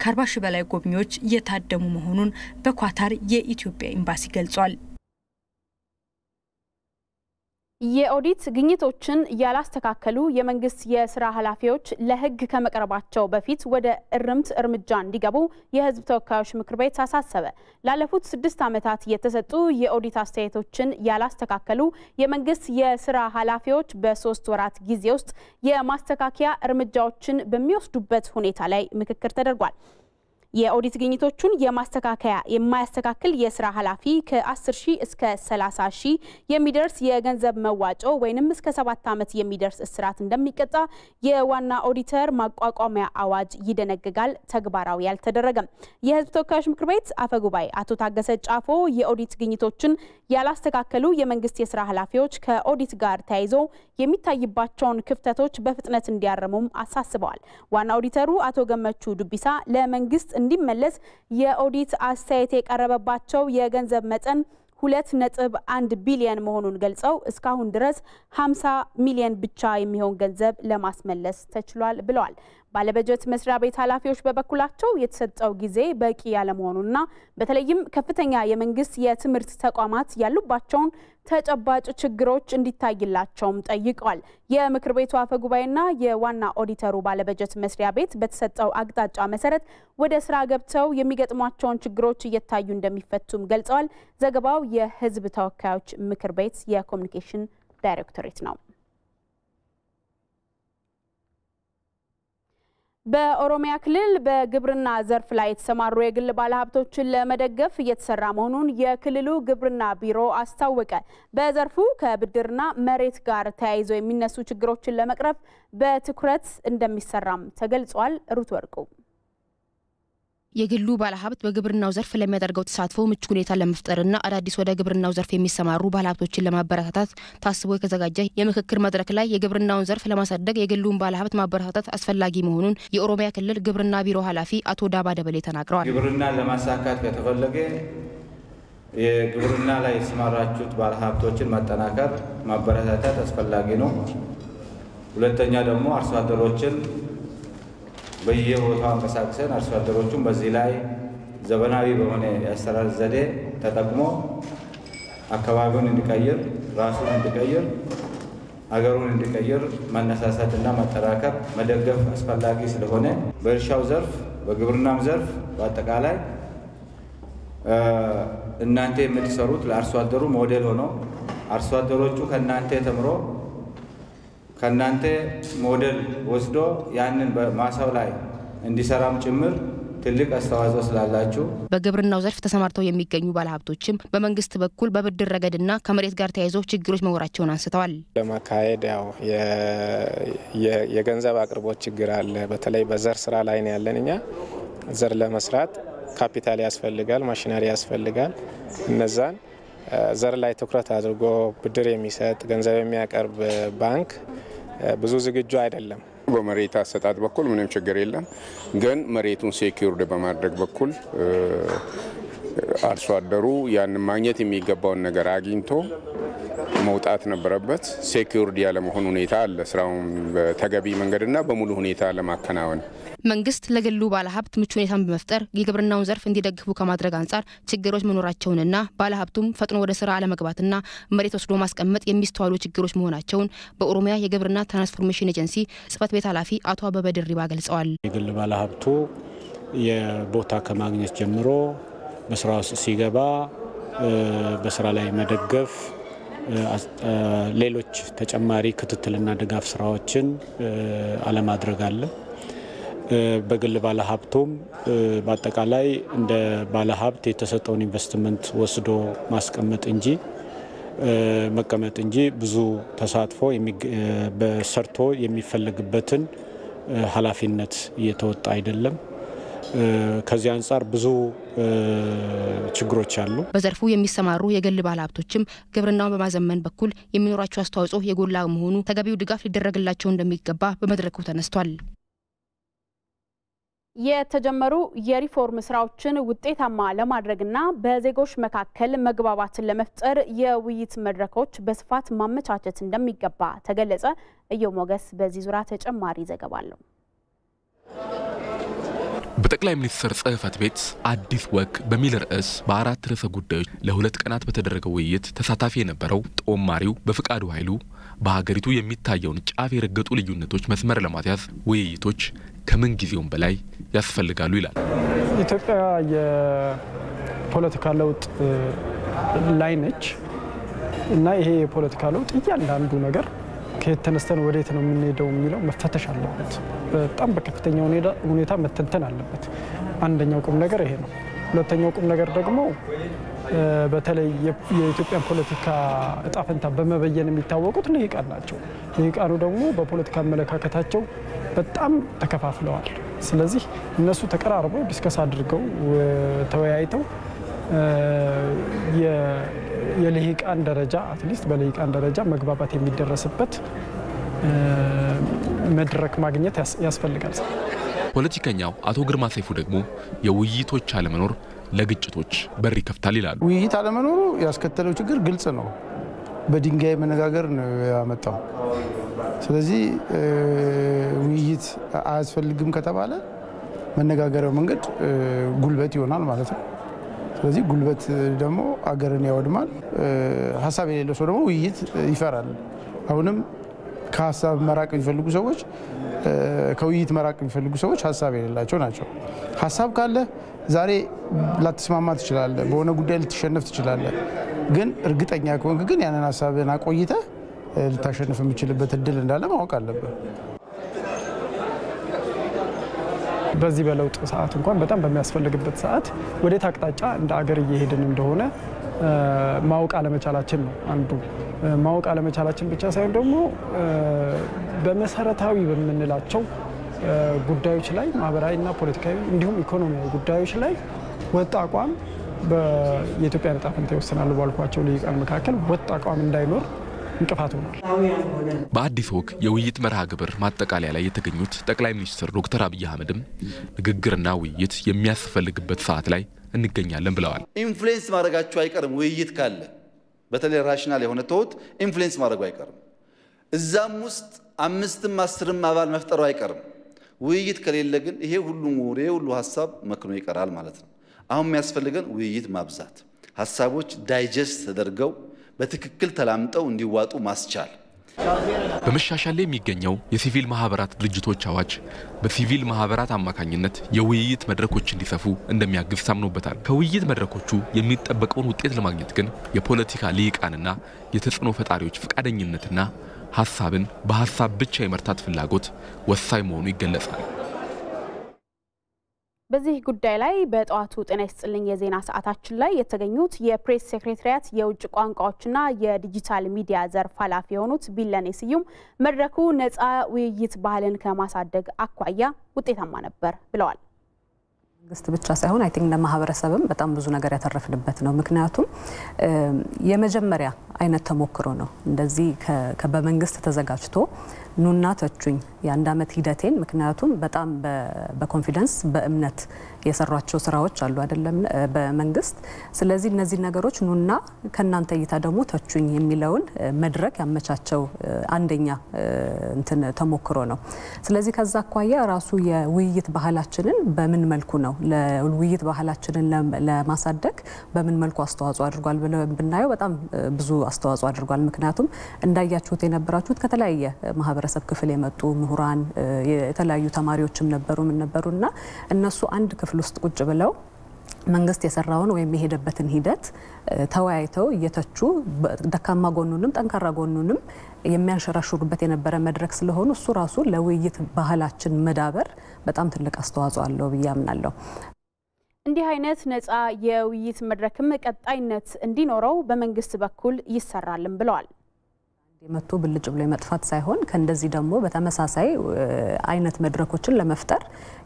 ከ40 ሺህ በላይ ጎብኚዎች የታደሙ መሆኑን በኳታር የኢትዮጵያ ኤምባሲ ገልጿል። የኦዲት ግኝቶችን ያላስተካከሉ የመንግስት የስራ ኃላፊዎች ለህግ ከመቅረባቸው በፊት ወደ እርምት እርምጃ እንዲገቡ የህዝብ ተወካዮች ምክር ቤት አሳሰበ። ላለፉት 6 ዓመታት የተሰጡ የኦዲት አስተያየቶችን ያላስተካከሉ የመንግስት የስራ ኃላፊዎች በ3 ወራት ጊዜ ውስጥ የማስተካከያ እርምጃዎችን በሚወስዱበት ሁኔታ ላይ ምክክር ተደርጓል። የኦዲት ግኝቶቹን የማያስተካክል የስራ ኃላፊ ከ10 ሺህ እስከ 30 ሺህ የሚደርስ የገንዘብ መዋጮ ወይንም እስከ 7 ዓመት የሚደርስ እስራት እንደሚቀጣ የዋና ኦዲተር ማቋቋሚያ አዋጅ ይደነግጋል። ተግባራዊ ያልተደረገም። የህዝብ ተወካዮች ምክር ቤት አፈጉባኤ አቶ ታገሰ ጫፎ የኦዲት ግኝቶችን ያላስተካከሉ የመንግስት የስራ ኃላፊዎች ከኦዲት ጋር ተያይዞ የሚታይባቸውን ክፍተቶች በፍጥነት እንዲያርሙም አሳስበዋል። ዋና ኦዲተሩ አቶ ገመቹ ዱቢሳ ለመንግስት እንዲመለስ የኦዲት አስተያየት የቀረበባቸው የገንዘብ መጠን 2.1 ቢሊዮን መሆኑን ገልጸው እስካሁን ድረስ 50 ሚሊዮን ብቻ የሚሆን ገንዘብ ለማስመለስ ተችሏል ብለዋል። ባለበጀት መስሪያ ቤት ኃላፊዎች በበኩላቸው የተሰጠው ጊዜ በቂ ያለመሆኑና በተለይም ከፍተኛ የመንግስት የትምህርት ተቋማት ያሉባቸውን ተጨባጭ ችግሮች እንዲታይላቸውም ጠይቀዋል። የምክር ቤቱ አፈጉባኤና የዋና ኦዲተሩ ባለበጀት መስሪያ ቤት በተሰጠው አቅጣጫ መሰረት ወደ ስራ ገብተው የሚገጥሟቸውን ችግሮች እየታዩ እንደሚፈቱም ገልጸዋል። ዘገባው የህዝብ ተወካዮች ምክር ቤት የኮሙኒኬሽን ዳይሬክቶሬት ነው። በኦሮሚያ ክልል በግብርና ዘርፍ ላይ የተሰማሩ የግል ባለሀብቶችን ለመደገፍ እየተሰራ መሆኑን የክልሉ ግብርና ቢሮ አስታወቀ። በዘርፉ ከብድርና መሬት ጋር ተያይዘው የሚነሱ ችግሮችን ለመቅረፍ በትኩረት እንደሚሰራም ተገልጿል። ሩት ወርቁ የግሉ ባለሀብት በግብርናው ዘርፍ ለሚያደርገው ተሳትፎ ምቹ ሁኔታ ለመፍጠርና አዳዲስ ወደ ግብርናው ዘርፍ የሚሰማሩ ባለሀብቶችን ለማበረታታት ታስቦ የተዘጋጀ የምክክር መድረክ ላይ የግብርናውን ዘርፍ ለማሳደግ የግሉን ባለሀብት ማበረታታት አስፈላጊ መሆኑን የኦሮሚያ ክልል ግብርና ቢሮ ኃላፊ አቶ ዳባ ደበሌ ተናግረዋል። ግብርና ለማሳካት ከተፈለገ የግብርና ላይ የተሰማራችሁት ባለሀብቶችን ማጠናከር ማበረታታት አስፈላጊ ነው። ሁለተኛ ደግሞ አርሶ አደሮችን በየቦታው አንቀሳቅሰን አርሶ አደሮቹን በዚህ ላይ ዘመናዊ በሆነ የአሰራር ዘዴ ተጠቅሞ አካባቢውን እንዲቀይር ራሱን እንዲቀይር ሀገሩን እንዲቀይር ማነሳሳትና ማጠናከር መደገፍ አስፈላጊ ስለሆነ በእርሻው ዘርፍ በግብርናው ዘርፍ በአጠቃላይ እናንተ የምትሰሩት ለአርሶ አደሩ ሞዴል ሆኖ አርሶ አደሮቹ ከናንተ ተምሮ ከናንተ ሞዴል ወስዶ ያንን በማሳው ላይ እንዲሰራም ጭምር ትልቅ አስተዋጽኦ ስላላችሁ በግብርናው ዘርፍ ተሰማርተው የሚገኙ ባለሀብቶችም በመንግስት በኩል በብድር ረገድና ከመሬት ጋር ተያይዞ ችግሮች መኖራቸውን አንስተዋል። ለማካሄድ ያው የገንዘብ አቅርቦት ችግር አለ። በተለይ በዘር ስራ ላይ ነው ያለን እኛ ዘር ለመስራት ካፒታል ያስፈልጋል፣ ማሽነሪ ያስፈልጋል። እነዛን ዘር ላይ ትኩረት አድርጎ ብድር የሚሰጥ ገንዘብ የሚያቀርብ ባንክ ብዙ ዝግጁ አይደለም። በመሬት አሰጣጥ በኩል ምንም ችግር የለም፣ ግን መሬቱን ሴኩርድ በማድረግ በኩል አርሶ አደሩ ያን ማግኘት የሚገባውን ነገር አግኝቶ መውጣት ነበረበት። ሴኩርድ ያለ መሆኑ ሁኔታ አለ። ስራውን በተገቢ መንገድና በሙሉ ሁኔታ ለማከናወን መንግስት ለግሉ ባለሀብት ምቹ ሁኔታን በመፍጠር የግብርናውን ዘርፍ እንዲደግፉ ከማድረግ አንጻር ችግሮች መኖራቸውንና ባለሀብቱም ፈጥኖ ወደ ስራ አለመግባትና መሬት ወስዶ ማስቀመጥ የሚስተዋሉ ችግሮች መሆናቸውን በኦሮሚያ የግብርና ትራንስፎርሜሽን ኤጀንሲ ጽህፈት ቤት ኃላፊ አቶ አበበ ድሪባ ገልጸዋል። የግል ባለሀብቱ የቦታ ከማግኘት ጀምሮ በስራ ውስጥ ሲገባ በስራ ላይ መደገፍ ሌሎች ተጨማሪ ክትትልና ድጋፍ ስራዎችን አለማድረግ አለ። በግል ባለሀብቱም በአጠቃላይ እንደ ባለሀብት የተሰጠውን ኢንቨስትመንት ወስዶ ማስቀመጥ እንጂ መቀመጥ እንጂ ብዙ ተሳትፎ በሰርቶ የሚፈልግበትን ኃላፊነት እየተወጣ አይደለም። ከዚህ አንጻር ብዙ ችግሮች አሉ። በዘርፉ የሚሰማሩ የግል ባለሀብቶችም ግብርናውን በማዘመን በኩል የሚኖራቸው አስተዋጽኦ የጎላ መሆኑ ተገቢው ድጋፍ ሊደረግላቸው እንደሚገባ በመድረኩ ተነስቷል። የተጀመሩ የሪፎርም ስራዎችን ውጤታማ ለማድረግና በዜጎች መካከል መግባባትን ለመፍጠር የውይይት መድረኮች በስፋት ማመቻቸት እንደሚገባ ተገለጸ። እየሞገስ በዚህ ዙሪያ ተጨማሪ ዘገባ አለው። በጠቅላይ ሚኒስትር ጽሕፈት ቤት አዲስ ወግ በሚል ርዕስ በአራት ርዕሰ ጉዳዮች ለሁለት ቀናት በተደረገው ውይይት ተሳታፊ የነበረው ጦማሪው በፍቃዱ ኃይሉ በሀገሪቱ የሚታየውን ጫፍ የረገጡ ልዩነቶች መስመር ለማስያዝ ውይይቶች ከምን ጊዜውም በላይ ያስፈልጋሉ ይላል። ኢትዮጵያ የፖለቲካ ለውጥ ላይ ነች እና ይሄ የፖለቲካ ለውጥ እያንዳንዱ ነገር ከየት ተነስተን ወዴት ነው የምንሄደው የሚለው መፈተሽ አለበት። በጣም በከፍተኛ ሁኔታ መተንተን አለበት። አንደኛው ቁም ነገር ይሄ ነው። ሁለተኛው ቁም ነገር ደግሞ በተለይ የኢትዮጵያ ፖለቲካ እጣ ፈንታ በመበየን የሚታወቁት ልሂቃን ናቸው። ልሂቃኑ ደግሞ በፖለቲካ አመለካከታቸው በጣም ተከፋፍለዋል። ስለዚህ እነሱ ተቀራርበው ዲስከስ አድርገው ተወያይተው የልሂቃን ደረጃ አትሊስት በልሂቃን ደረጃ መግባባት የሚደረስበት መድረክ ማግኘት ያስፈልጋል። ፖለቲከኛው አቶ ግርማ ሰይፉ ደግሞ የውይይቶች አለመኖር ለግጭቶች በር ይከፍታል ይላሉ። ውይይት አለመኖሩ ያስከተለው ችግር ግልጽ ነው። በድንጋይ መነጋገር ነው ያመጣው። ስለዚህ ውይይት አያስፈልግም ከተባለ መነጋገሪያው መንገድ ጉልበት ይሆናል ማለት ነው። ስለዚህ ጉልበት ደግሞ አገርን ያወድማል። ሀሳብ የሌለው ሰው ደግሞ ውይይት ይፈራል። አሁንም ከሀሳብ መራቅ የሚፈልጉ ሰዎች ከውይይት መራቅ የሚፈልጉ ሰዎች ሀሳብ የሌላቸው ናቸው። ሀሳብ ካለ ዛሬ ላትስማማ ትችላለህ፣ በሆነ ጉዳይ ልትሸነፍ ትችላለህ። ግን እርግጠኛ ከሆንክ ግን ያንን ሀሳብን አቆይተህ ልታሸንፍ የምችልበት እድል እንዳለ ማወቅ አለብህ። በዚህ በለውጥ ሰዓት እንኳን በጣም በሚያስፈልግበት ሰዓት ወዴት አቅጣጫ እንደ አገር እየሄድን እንደሆነ ማወቅ አለመቻላችን ነው አንዱ። ማወቅ አለመቻላችን ብቻ ሳይሆን ደግሞ በመሰረታዊ በምንላቸው ጉዳዮች ላይ ማህበራዊና ፖለቲካዊ እንዲሁም ኢኮኖሚያዊ ጉዳዮች ላይ ወጥ አቋም የኢትዮጵያ ዕጣ ፈንታ ይወስናሉ ባልኳቸው ልሂቃን መካከል ወጥ አቋም እንዳይኖር እንቅፋት ሆኗል። በአዲስ ወግ የውይይት መርሃ ግብር ማጠቃለያ ላይ የተገኙት ጠቅላይ ሚኒስትር ዶክተር አብይ አህመድም ንግግርና ውይይት የሚያስፈልግበት ሰዓት ላይ እንገኛለን ብለዋል። ኢንፍሉዌንስ ማድረጋቸው አይቀርም። ውይይት ካለ በተለይ ራሽናል የሆነ ተውት ኢንፍሉዌንስ ማድረጉ አይቀርም። እዛም ውስጥ 5ም 10ም አባል መፍጠሩ አይቀርም። ውይይት ከሌለ ግን ይሄ ሁሉ ወሬ ሁሉ ሐሳብ መክኖ ይቀራል ማለት ነው። አሁን የሚያስፈልገን ውይይት ማብዛት፣ ሐሳቦች ዳይጀስት ተደርገው በትክክል ተላምጠው እንዲዋጡ ማስቻል። በመሻሻል ላይ የሚገኘው የሲቪል ማህበራት ድርጅቶች አዋጅ በሲቪል ማህበራት አማካኝነት የውይይት መድረኮች እንዲሰፉ እንደሚያግዝ ታምኖበታል። ከውይይት መድረኮቹ የሚጠበቀውን ውጤት ለማግኘት ግን የፖለቲካ ልሂቃንና የተጽዕኖ ፈጣሪዎች ፈቃደኝነትና ሐሳብን በሐሳብ ብቻ የመርታት ፍላጎት ወሳኝ መሆኑ ይገለጻል። በዚህ ጉዳይ ላይ በጠዋቱ ጤና ይስጥልኝ የዜና ሰዓታችን ላይ የተገኙት የፕሬስ ሴክሬታሪያት የውጭ ቋንቋዎችና የዲጂታል ሚዲያ ዘርፍ ኃላፊ የሆኑት ቢለኔ ስዩም መድረኩ ነፃ ውይይት ባህልን ከማሳደግ አኳያ ውጤታማ ነበር ብለዋል። መንግስት ብቻ ሳይሆን አይ ቲንክ ለማህበረሰብም በጣም ብዙ ነገር ያተረፍንበት ነው። ምክንያቱም የመጀመሪያ አይነት ተሞክሮ ነው። እንደዚህ በመንግስት ተዘጋጅቶ ኑና ተቹኝ የአንድ አመት ሂደቴን ምክንያቱም በጣም በኮንፊደንስ በእምነት የሰሯቸው ስራዎች አሉ አይደለም በመንግስት። ስለዚህ እነዚህ ነገሮች ኑና ከናንተ እይታ ደግሞ ተቹኝ የሚለውን መድረክ ያመቻቸው አንደኛ እንትን ተሞክሮ ነው። ስለዚህ ከዛ አኳያ ራሱ የውይይት ባህላችንን በምን መልኩ ነው ለውይይት ባህላችንን ለማሳደግ በምን መልኩ አስተዋጽኦ አድርጓል ብናየው በጣም ብዙ አስተዋጽኦ አድርጓል። ምክንያቱም እንዳያችሁት የነበራችሁት ከተለያየ ማህበረሰብ ክፍል የመጡ ምሁራን የተለያዩ ተማሪዎችም ነበሩና እነሱ አንድ ክፍል ውስጥ ቁጭ ብለው መንግስት የሰራውን ወይም የሄደበትን ሂደት ተወያይተው እየተቹ ደካማ ጎኑንም ጠንካራ ጎኑንም የሚያንሸራሽሩበት የነበረ መድረክ ስለሆነ እሱ ራሱ ለውይይት ባህላችን መዳበር በጣም ትልቅ አስተዋጽኦ አለው ብዬ አምናለሁ። እንዲህ አይነት ነፃ የውይይት መድረክም ቀጣይነት እንዲኖረው በመንግስት በኩል ይሰራልም ብለዋል። የመጡ ብልጭ ብሎ የመጥፋት ሳይሆን ከእንደዚህ ደግሞ በተመሳሳይ አይነት መድረኮችን ለመፍጠር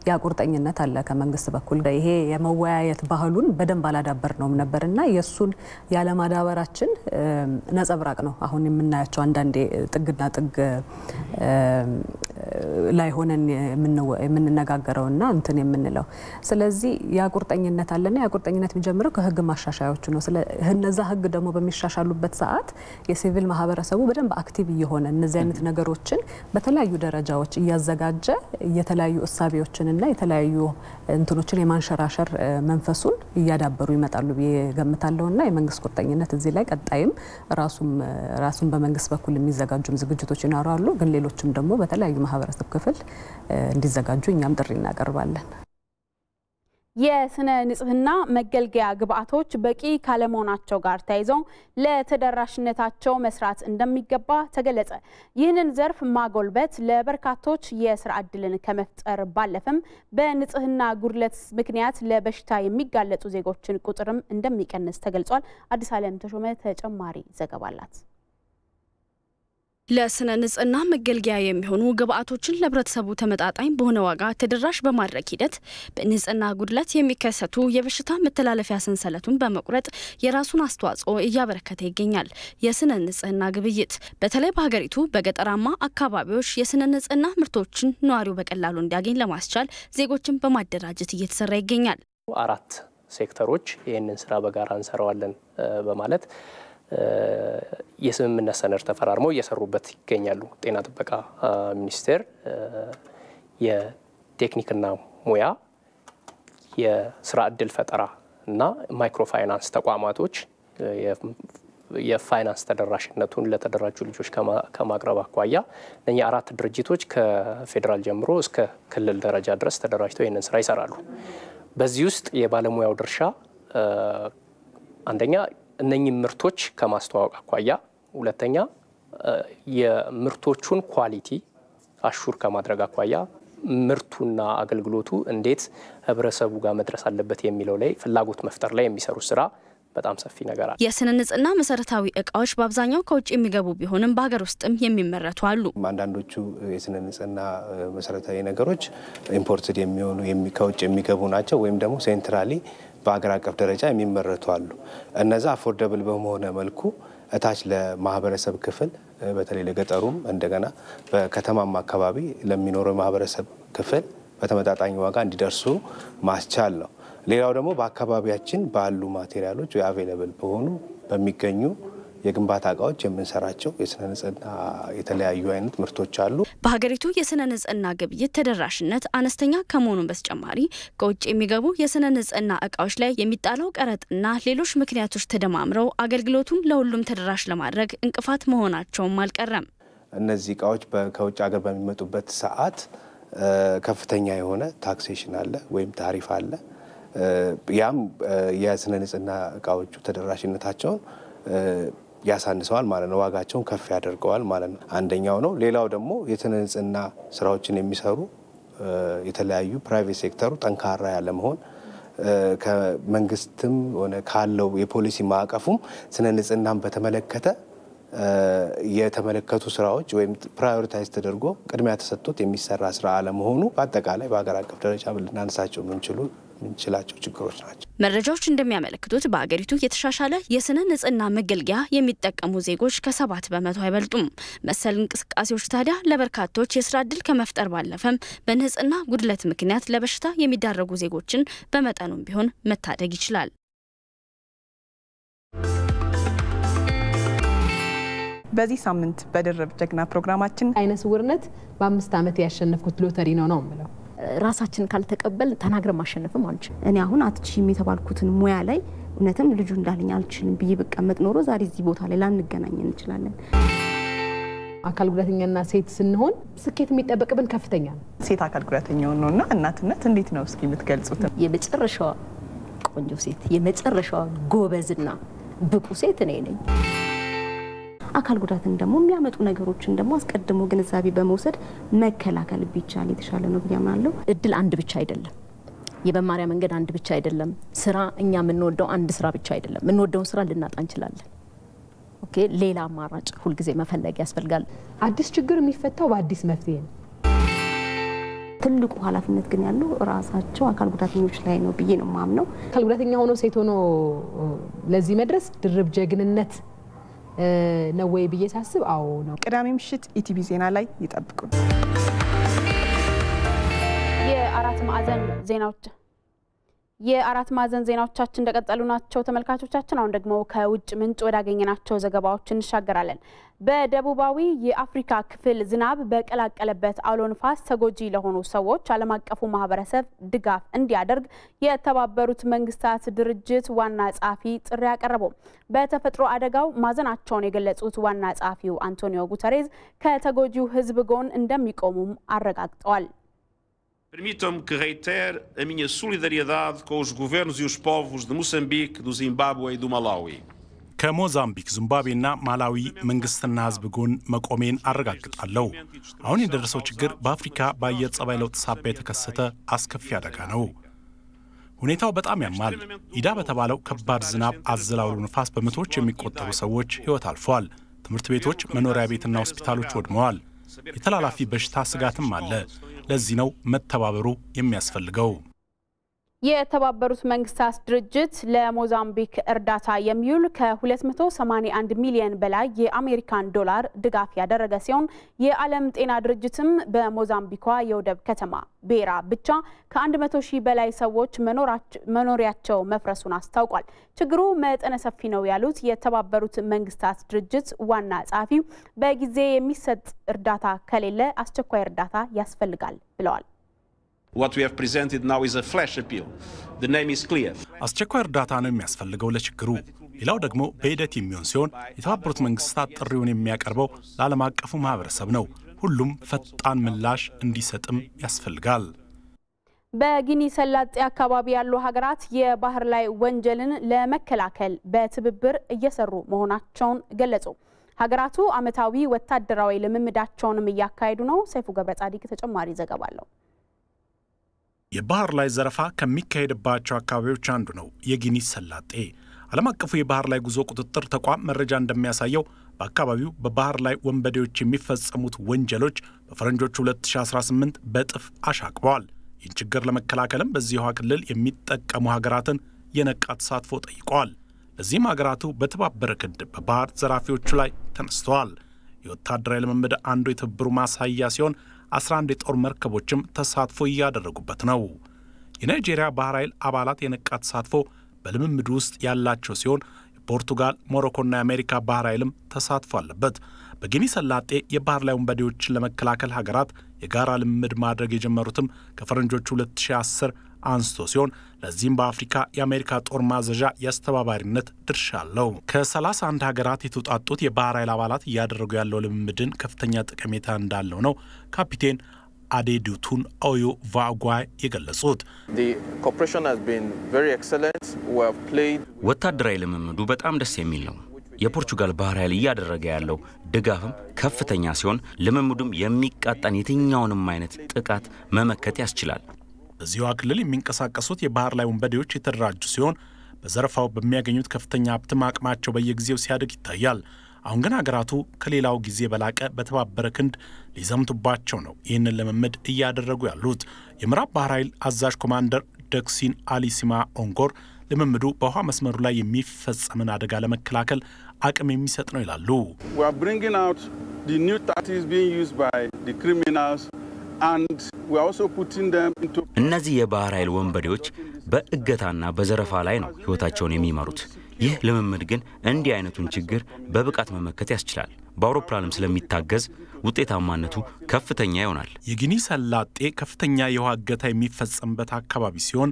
ያቁርጠኝነት አለ ከመንግስት በኩል። ይሄ የመወያየት ባህሉን በደንብ አላዳበርነውም ነበርና የሱን ያለማዳበራችን ነጸብራቅ ነው አሁን የምናያቸው አንዳንዴ ጥግና ጥግ ላይ ሆነን የምንነጋገረውና እንትን የምንለው ስለዚህ ያ ቁርጠኝነት አለና ያ ቁርጠኝነት የሚጀምረው ከህግ ማሻሻያዎቹ ነው እነዛ ህግ ደግሞ በሚሻሻሉበት ሰዓት የሲቪል ማህበረሰቡ በደንብ አክቲቭ እየሆነ እነዚህ አይነት ነገሮችን በተለያዩ ደረጃዎች እያዘጋጀ የተለያዩ እሳቤዎችንና የተለያዩ እንትኖችን የማንሸራሸር መንፈሱን እያዳበሩ ይመጣሉ በገምታለውና የመንግስት ቁርጠኝነት እዚህ ላይ ቀጣይም ራሱን በመንግስት በኩል የሚዘጋጁም ዝግጅቶች ይኖራሉ ግን ሌሎችም ደግሞ በተለያዩ ማህበረሰብ ክፍል እንዲዘጋጁ እኛም ጥሪ እናቀርባለን የስነ ንጽህና መገልገያ ግብአቶች በቂ ካለመሆናቸው ጋር ተያይዘው ለተደራሽነታቸው መስራት እንደሚገባ ተገለጸ ይህንን ዘርፍ ማጎልበት ለበርካቶች የስራ ዕድልን ከመፍጠር ባለፈም በንጽህና ጉድለት ምክንያት ለበሽታ የሚጋለጡ ዜጎችን ቁጥርም እንደሚቀንስ ተገልጿል አዲስ ዓለም ተሾመ ተጨማሪ ዘገባ አላት ለስነ ንጽህና መገልገያ የሚሆኑ ግብአቶችን ለብረተሰቡ ተመጣጣኝ በሆነ ዋጋ ተደራሽ በማድረግ ሂደት በንጽህና ጉድለት የሚከሰቱ የበሽታ መተላለፊያ ሰንሰለቱን በመቁረጥ የራሱን አስተዋጽኦ እያበረከተ ይገኛል የስነ ንጽህና ግብይት በተለይ በሀገሪቱ በገጠራማ አካባቢዎች የስነ ንጽህና ምርቶችን ነዋሪው በቀላሉ እንዲያገኝ ለማስቻል ዜጎችን በማደራጀት እየተሰራ ይገኛል 4 ሴክተሮች ይህንን ስራ በጋራ እንሰራዋለን በማለት የስምምነት ሰነድ ተፈራርመው እየሰሩበት ይገኛሉ ጤና ጥበቃ ሚኒስቴር የቴክኒክና ሙያ የስራ ዕድል ፈጠራ እና ማይክሮ ፋይናንስ ተቋማቶች የፋይናንስ ተደራሽነቱን ለተደራጁ ልጆች ከማቅረብ አኳያ እነኛ 4 ድርጅቶች ከፌደራል ጀምሮ እስከ ክልል ደረጃ ድረስ ተደራጅተው ይህንን ስራ ይሰራሉ በዚህ ውስጥ የባለሙያው ድርሻ አንደኛ እነኚህ ምርቶች ከማስተዋወቅ አኳያ ሁለተኛ የምርቶቹን ኳሊቲ አሹር ከማድረግ አኳያ ምርቱና አገልግሎቱ እንዴት ህብረተሰቡ ጋር መድረስ አለበት የሚለው ላይ ፍላጎት መፍጠር ላይ የሚሰሩ ስራ በጣም ሰፊ ነገር አለ የስነ ንጽህና መሰረታዊ እቃዎች በአብዛኛው ከውጭ የሚገቡ ቢሆንም በሀገር ውስጥም የሚመረቱ አሉ አንዳንዶቹ የስነ ንጽህና መሰረታዊ ነገሮች ኢምፖርትድ የሚሆኑ ከውጭ የሚገቡ ናቸው ወይም ደግሞ ሴንትራሊ በአገር አቀፍ ደረጃ የሚመረቱ አሉ እነዛ አፎርደብል በመሆነ መልኩ እታች ለማህበረሰብ ክፍል በተለይ ለገጠሩም እንደገና በከተማም አካባቢ ለሚኖረው ማህበረሰብ ክፍል በተመጣጣኝ ዋጋ እንዲደርሱ ማስቻል ነው ሌላው ደግሞ በአካባቢያችን ባሉ ማቴሪያሎች ወይ አቬሌብል በሆኑ በሚገኙ የግንባታ እቃዎች የምንሰራቸው የስነ ንጽህና የተለያዩ አይነት ምርቶች አሉ በሀገሪቱ የስነ ንጽህና ግብይት ተደራሽነት አነስተኛ ከመሆኑ በተጨማሪ ከውጭ የሚገቡ የስነ ንጽህና እቃዎች ላይ የሚጣለው ቀረጥና ሌሎች ምክንያቶች ተደማምረው አገልግሎቱን ለሁሉም ተደራሽ ለማድረግ እንቅፋት መሆናቸውም አልቀረም እነዚህ እቃዎች ከውጭ ሀገር በሚመጡበት ሰዓት ከፍተኛ የሆነ ታክሴሽን አለ ወይም ታሪፍ አለ ያም የስነ ንጽህና እቃዎቹ ተደራሽነታቸውን ያሳንሰዋል ማለት ነው ዋጋቸውን ከፍ ያደርገዋል ማለት ነው አንደኛው ነው ሌላው ደግሞ የስነ ንጽህና ስራዎችን የሚሰሩ የተለያዩ ፕራይቬት ሴክተሩ ጠንካራ ያለ መሆን ከመንግስትም ሆነ ካለው የፖሊሲ ማዕቀፉም ስነ ንጽህናን በተመለከተ የተመለከቱ ስራዎች ወይም ፕራዮሪታይዝ ተደርጎ ቅድሚያ ተሰጥቶት የሚሰራ ስራ አለመሆኑ በአጠቃላይ በአገር አቀፍ ደረጃ ልናነሳቸው ምንችላቸው ችግሮች ናቸው መረጃዎች እንደሚያመለክቱት በአገሪቱ የተሻሻለ የስነ ንጽህና መገልገያ የሚጠቀሙ ዜጎች ከ7 በመቶ አይበልጡም መሰል እንቅስቃሴዎች ታዲያ ለበርካቶች የስራ ዕድል ከመፍጠር ባለፈም በንጽህና ጉድለት ምክንያት ለበሽታ የሚዳረጉ ዜጎችን በመጠኑም ቢሆን መታደግ ይችላል በዚህ ሳምንት በድርብ ጀግና ፕሮግራማችን አይነ ስውርነት በ5 ዓመት ያሸነፍኩት ሎተሪ ነው ምለው ራሳችን ካልተቀበል ተናግረ ማሸነፍም አንችል እኔ አሁን አትችም የተባልኩትን ሙያ ላይ እነተም ልጁ እንዳለኝ አልችልም ብዬ በቀመጥ ኖሮ ዛሬ እዚህ ቦታ ላይ ላንገናኝ እንችላለን አካል ጉዳተኛና ሴት ስንሆን ስኬት የሚጠበቅብን ከፍተኛ ነው ሴት አካል ጉዳተኛው ነውና እናትነት እንዴት ነው እስኪ የምትገልጹት የመጨረሻው ቆንጆ ሴት የመጨረሻው ጎበዝና ብቁ ሴት እኔ ነኝ አካል ጉዳትን ደግሞ የሚያመጡ ነገሮችን ደግሞ አስቀድሞ ግንዛቤ በመውሰድ መከላከል ቢቻል የተሻለ ነው ብያምናለሁ እድል አንድ ብቻ አይደለም የመማሪያ መንገድ አንድ ብቻ አይደለም ስራ እኛ የምንወደው አንድ ስራ ብቻ አይደለም የምንወደው ስራ ልናጣ እንችላለን ኦኬ ሌላ አማራጭ ሁሉ ጊዜ መፈለግ ያስፈልጋል አዲስ ችግር የሚፈታው በአዲስ መፍትሄ ነው ትልቁ ኃላፊነት ግን ያለው ራሳቸው አካል ጉዳተኞች ላይ ነው ብዬ ነው ማምነው አካል ጉዳተኛ ሆኖ ሴት ሆኖ ለዚህ መድረስ ድርብ ጀግንነት ነው ወይ ብዬ ሳስብ አዎ ነው ቅዳሜ ምሽት ኢቲቪ ዜና ላይ ይጠብቁን የአራት ማዕዘን ዜናዎቻችን እንደቀጠሉ ናቸው ተመልካቾቻችን። አሁን ደግሞ ከውጭ ምንጭ ወዳገኘናቸው ዘገባዎች እንሻገራለን። በደቡባዊ የአፍሪካ ክፍል ዝናብ በቀላቀለበት አውሎ ንፋስ ተጎጂ ለሆኑ ሰዎች ዓለም አቀፉ ማህበረሰብ ድጋፍ እንዲያደርግ የተባበሩት መንግስታት ድርጅት ዋና ጸሐፊ ጥሪ ያቀረቡ። በተፈጥሮ አደጋው ማዘናቸውን የገለጹት ዋና ጸሐፊው አንቶኒዮ ጉተሬዝ ከተጎጂው ህዝብ ጎን እንደሚቆሙም አረጋግጠዋል። Permitam-me que reitere a minha solidariedade com os governos e os povos de Moçambique, do Zimbábue e do Malawi. ከሞዛምቢክ ዚምባብዌና ማላዊ መንግስትና ህዝብ ጎን መቆሜን አረጋግጣለሁ። አሁን የደረሰው ችግር በአፍሪካ በአየር ጸባይ ለውጥ ሳቢያ የተከሰተ አስከፊ አደጋ ነው። ሁኔታው በጣም ያማል። ኢዳ በተባለው ከባድ ዝናብ አዘል አውሎ ንፋስ በመቶዎች የሚቆጠሩ ሰዎች ህይወት አልፏል። ትምህርት ቤቶች፣ መኖሪያ ቤትና ሆስፒታሎች ወድመዋል። የተላላፊ በሽታ ስጋትም አለ። ለዚህ ነው መተባበሩ የሚያስፈልገው። የተባበሩት መንግስታት ድርጅት ለሞዛምቢክ እርዳታ የሚውል ከ281 ሚሊዮን በላይ የአሜሪካን ዶላር ድጋፍ ያደረገ ሲሆን የዓለም ጤና ድርጅትም በሞዛምቢኳ የወደብ ከተማ ቤራ ብቻ ከ100 ሺህ በላይ ሰዎች መኖሪያቸው መፍረሱን አስታውቋል። ችግሩ መጠነ ሰፊ ነው ያሉት የተባበሩት መንግስታት ድርጅት ዋና ጸሐፊ በጊዜ የሚሰጥ እርዳታ ከሌለ አስቸኳይ እርዳታ ያስፈልጋል ብለዋል። What we have presented now is a flash appeal. The name is clear. አስቸኳይ እርዳታ ነው የሚያስፈልገው ለችግሩ። ሌላው ደግሞ በሂደት የሚሆን ሲሆን የተባበሩት መንግስታት ጥሪውን የሚያቀርበው ለዓለም አቀፉ ማህበረሰብ ነው። ሁሉም ፈጣን ምላሽ እንዲሰጥም ያስፈልጋል። በጊኒ ሰላጤ አካባቢ ያሉ ሀገራት የባህር ላይ ወንጀልን ለመከላከል በትብብር እየሰሩ መሆናቸውን ገለጹ። ሀገራቱ ዓመታዊ ወታደራዊ ልምምዳቸውንም እያካሄዱ ነው። ሰይፉ ገብረጻዲቅ ተጨማሪ ዘገባ አለው። የባህር ላይ ዘረፋ ከሚካሄድባቸው አካባቢዎች አንዱ ነው የጊኒ ሰላጤ። ዓለም አቀፉ የባህር ላይ ጉዞ ቁጥጥር ተቋም መረጃ እንደሚያሳየው በአካባቢው በባህር ላይ ወንበዴዎች የሚፈጸሙት ወንጀሎች በፈረንጆቹ 2018 በጥፍ አሻቅበዋል። ይህን ችግር ለመከላከልም በዚህ ውሃ ክልል የሚጠቀሙ ሀገራትን የነቃ ተሳትፎ ጠይቀዋል። ለዚህም ሀገራቱ በተባበረ ክንድ በባህር ዘራፊዎቹ ላይ ተነስተዋል። የወታደራዊ ልምምድ አንዱ የትብብሩ ማሳያ ሲሆን 11 የጦር መርከቦችም ተሳትፎ እያደረጉበት ነው። የናይጄሪያ ባህር ኃይል አባላት የነቃ ተሳትፎ በልምምዱ ውስጥ ያላቸው ሲሆን የፖርቱጋል፣ ሞሮኮና የአሜሪካ ባህር ኃይልም ተሳትፎ አለበት። በጊኒ ሰላጤ የባህር ላይ ወንበዴዎችን ለመከላከል ሀገራት የጋራ ልምምድ ማድረግ የጀመሩትም ከፈረንጆቹ 2010 አንስቶ ሲሆን ለዚህም በአፍሪካ የአሜሪካ ጦር ማዘዣ የአስተባባሪነት ድርሻ አለው። ከ31 ሀገራት የተውጣጡት የባህር ኃይል አባላት እያደረጉ ያለው ልምምድን ከፍተኛ ጠቀሜታ እንዳለው ነው ካፒቴን አዴዱቱን ኦዮ ቫጓይ የገለጹት። ወታደራዊ ልምምዱ በጣም ደስ የሚል ነው። የፖርቹጋል ባህር ኃይል እያደረገ ያለው ድጋፍም ከፍተኛ ሲሆን ልምምዱም የሚቃጣን የትኛውንም አይነት ጥቃት መመከት ያስችላል። በዚሁ ክልል የሚንቀሳቀሱት የባህር ላይ ወንበዴዎች የተደራጁ ሲሆን በዘረፋው በሚያገኙት ከፍተኛ ሀብትም አቅማቸው በየጊዜው ሲያድግ ይታያል። አሁን ግን ሀገራቱ ከሌላው ጊዜ በላቀ በተባበረ ክንድ ሊዘምቱባቸው ነው ይህንን ልምምድ እያደረጉ ያሉት። የምዕራብ ባህር ኃይል አዛዥ ኮማንደር ደክሲን አሊሲማ ኦንጎር ልምምዱ በውሃ መስመሩ ላይ የሚፈጸምን አደጋ ለመከላከል አቅም የሚሰጥ ነው ይላሉ። እነዚህ የባህር ኃይል ወንበዴዎች በእገታና በዘረፋ ላይ ነው ህይወታቸውን የሚመሩት። ይህ ልምምድ ግን እንዲህ አይነቱን ችግር በብቃት መመከት ያስችላል። በአውሮፕላንም ስለሚታገዝ ውጤታማነቱ ከፍተኛ ይሆናል። የጊኒ ሰላጤ ከፍተኛ የውሃ እገታ የሚፈጸምበት አካባቢ ሲሆን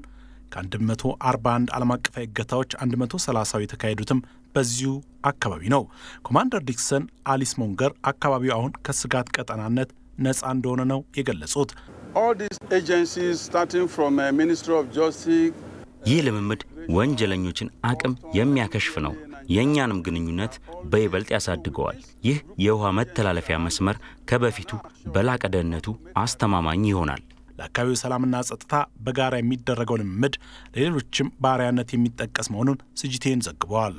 ከ141 ዓለም አቀፋዊ እገታዎች 130 የተካሄዱትም በዚሁ አካባቢ ነው። ኮማንደር ዲክሰን አሊስ ሞንገር አካባቢው አሁን ከስጋት ቀጠናነት ነፃ እንደሆነ ነው የገለጹት። ይህ ልምምድ ወንጀለኞችን አቅም የሚያከሽፍ ነው። የእኛንም ግንኙነት በይበልጥ ያሳድገዋል። ይህ የውሃ መተላለፊያ መስመር ከበፊቱ በላቀ ደህንነቱ አስተማማኝ ይሆናል። ለአካባቢው ሰላምና ጸጥታ በጋራ የሚደረገው ልምምድ ለሌሎችም ባሪያነት የሚጠቀስ መሆኑን ሲጂቲኤን ዘግቧል።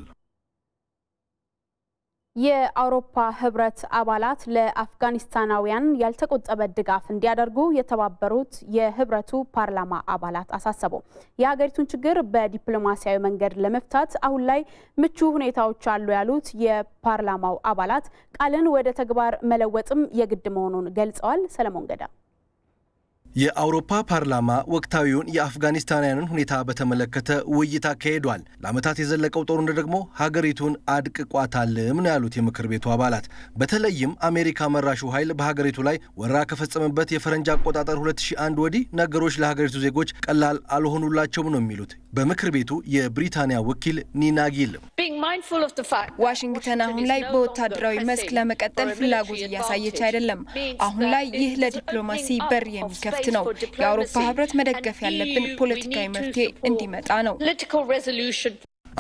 የአውሮፓ ህብረት አባላት ለአፍጋኒስታናውያን ያልተቆጠበ ድጋፍ እንዲያደርጉ የተባበሩት የህብረቱ ፓርላማ አባላት አሳሰቡ። የሀገሪቱን ችግር በዲፕሎማሲያዊ መንገድ ለመፍታት አሁን ላይ ምቹ ሁኔታዎች አሉ ያሉት የፓርላማው አባላት ቃልን ወደ ተግባር መለወጥም የግድ መሆኑን ገልጸዋል። ሰለሞን ገዳ የአውሮፓ ፓርላማ ወቅታዊውን የአፍጋኒስታናውያንን ሁኔታ በተመለከተ ውይይት አካሂዷል። ለዓመታት የዘለቀው ጦርነት ደግሞ ሀገሪቱን አድቅቋታልም ነው ያሉት የምክር ቤቱ አባላት። በተለይም አሜሪካ መራሹ ኃይል በሀገሪቱ ላይ ወረራ ከፈጸመበት የፈረንጅ አቆጣጠር 2001 ወዲህ ነገሮች ለሀገሪቱ ዜጎች ቀላል አልሆኑላቸውም ነው የሚሉት በምክር ቤቱ የብሪታንያ ወኪል ኒና ጊል። ዋሽንግተን አሁን ላይ በወታደራዊ መስክ ለመቀጠል ፍላጎት እያሳየች አይደለም። አሁን ላይ ይህ ለዲፕሎማሲ በር የሚከፍት ነው። የአውሮፓ ህብረት መደገፍ ያለብን ፖለቲካዊ መፍትሄ እንዲመጣ ነው።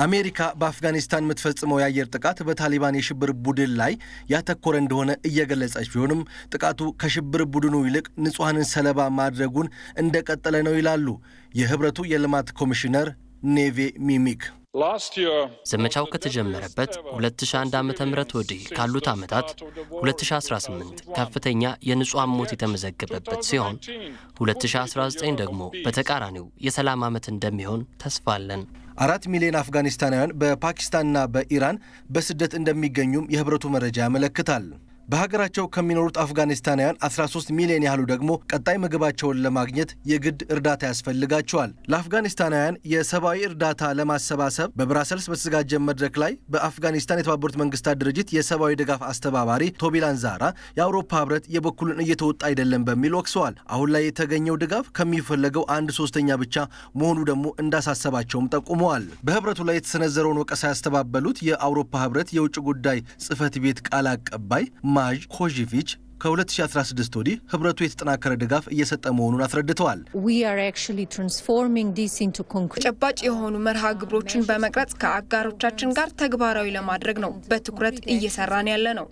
አሜሪካ በአፍጋኒስታን የምትፈጽመው የአየር ጥቃት በታሊባን የሽብር ቡድን ላይ ያተኮረ እንደሆነ እየገለጸች ቢሆንም ጥቃቱ ከሽብር ቡድኑ ይልቅ ንጹሃንን ሰለባ ማድረጉን እንደቀጠለ ነው ይላሉ የህብረቱ የልማት ኮሚሽነር ኔቬ ሚሚክ። ዘመቻው ከተጀመረበት 2001 ዓመተ ምህረት ወዲህ ካሉት ዓመታት 2018 ከፍተኛ የንጹሃን ሞት የተመዘገበበት ሲሆን 2019 ደግሞ በተቃራኒው የሰላም ዓመት እንደሚሆን ተስፋ አለን። 4 ሚሊዮን አፍጋኒስታናውያን በፓኪስታንና በኢራን በስደት እንደሚገኙም የህብረቱ መረጃ ያመለክታል። በሀገራቸው ከሚኖሩት አፍጋኒስታናውያን 13 ሚሊዮን ያህሉ ደግሞ ቀጣይ ምግባቸውን ለማግኘት የግድ እርዳታ ያስፈልጋቸዋል። ለአፍጋኒስታናውያን የሰብአዊ እርዳታ ለማሰባሰብ በብራሰልስ በተዘጋጀ መድረክ ላይ በአፍጋኒስታን የተባበሩት መንግስታት ድርጅት የሰብአዊ ድጋፍ አስተባባሪ ቶቢላን ዛራ የአውሮፓ ህብረት የበኩሉን እየተወጣ አይደለም በሚል ወቅሰዋል። አሁን ላይ የተገኘው ድጋፍ ከሚፈለገው 1/3 ብቻ መሆኑ ደግሞ እንዳሳሰባቸውም ጠቁመዋል። በህብረቱ ላይ የተሰነዘረውን ወቀሳ ያስተባበሉት የአውሮፓ ህብረት የውጭ ጉዳይ ጽህፈት ቤት ቃል አቀባይ ማጅ ኮጂቪች ከ2016 ወዲህ ህብረቱ የተጠናከረ ድጋፍ እየሰጠ መሆኑን አስረድተዋል። ተጨባጭ የሆኑ መርሃ ግብሮችን በመቅረጽ ከአጋሮቻችን ጋር ተግባራዊ ለማድረግ ነው በትኩረት እየሰራን ያለ ነው።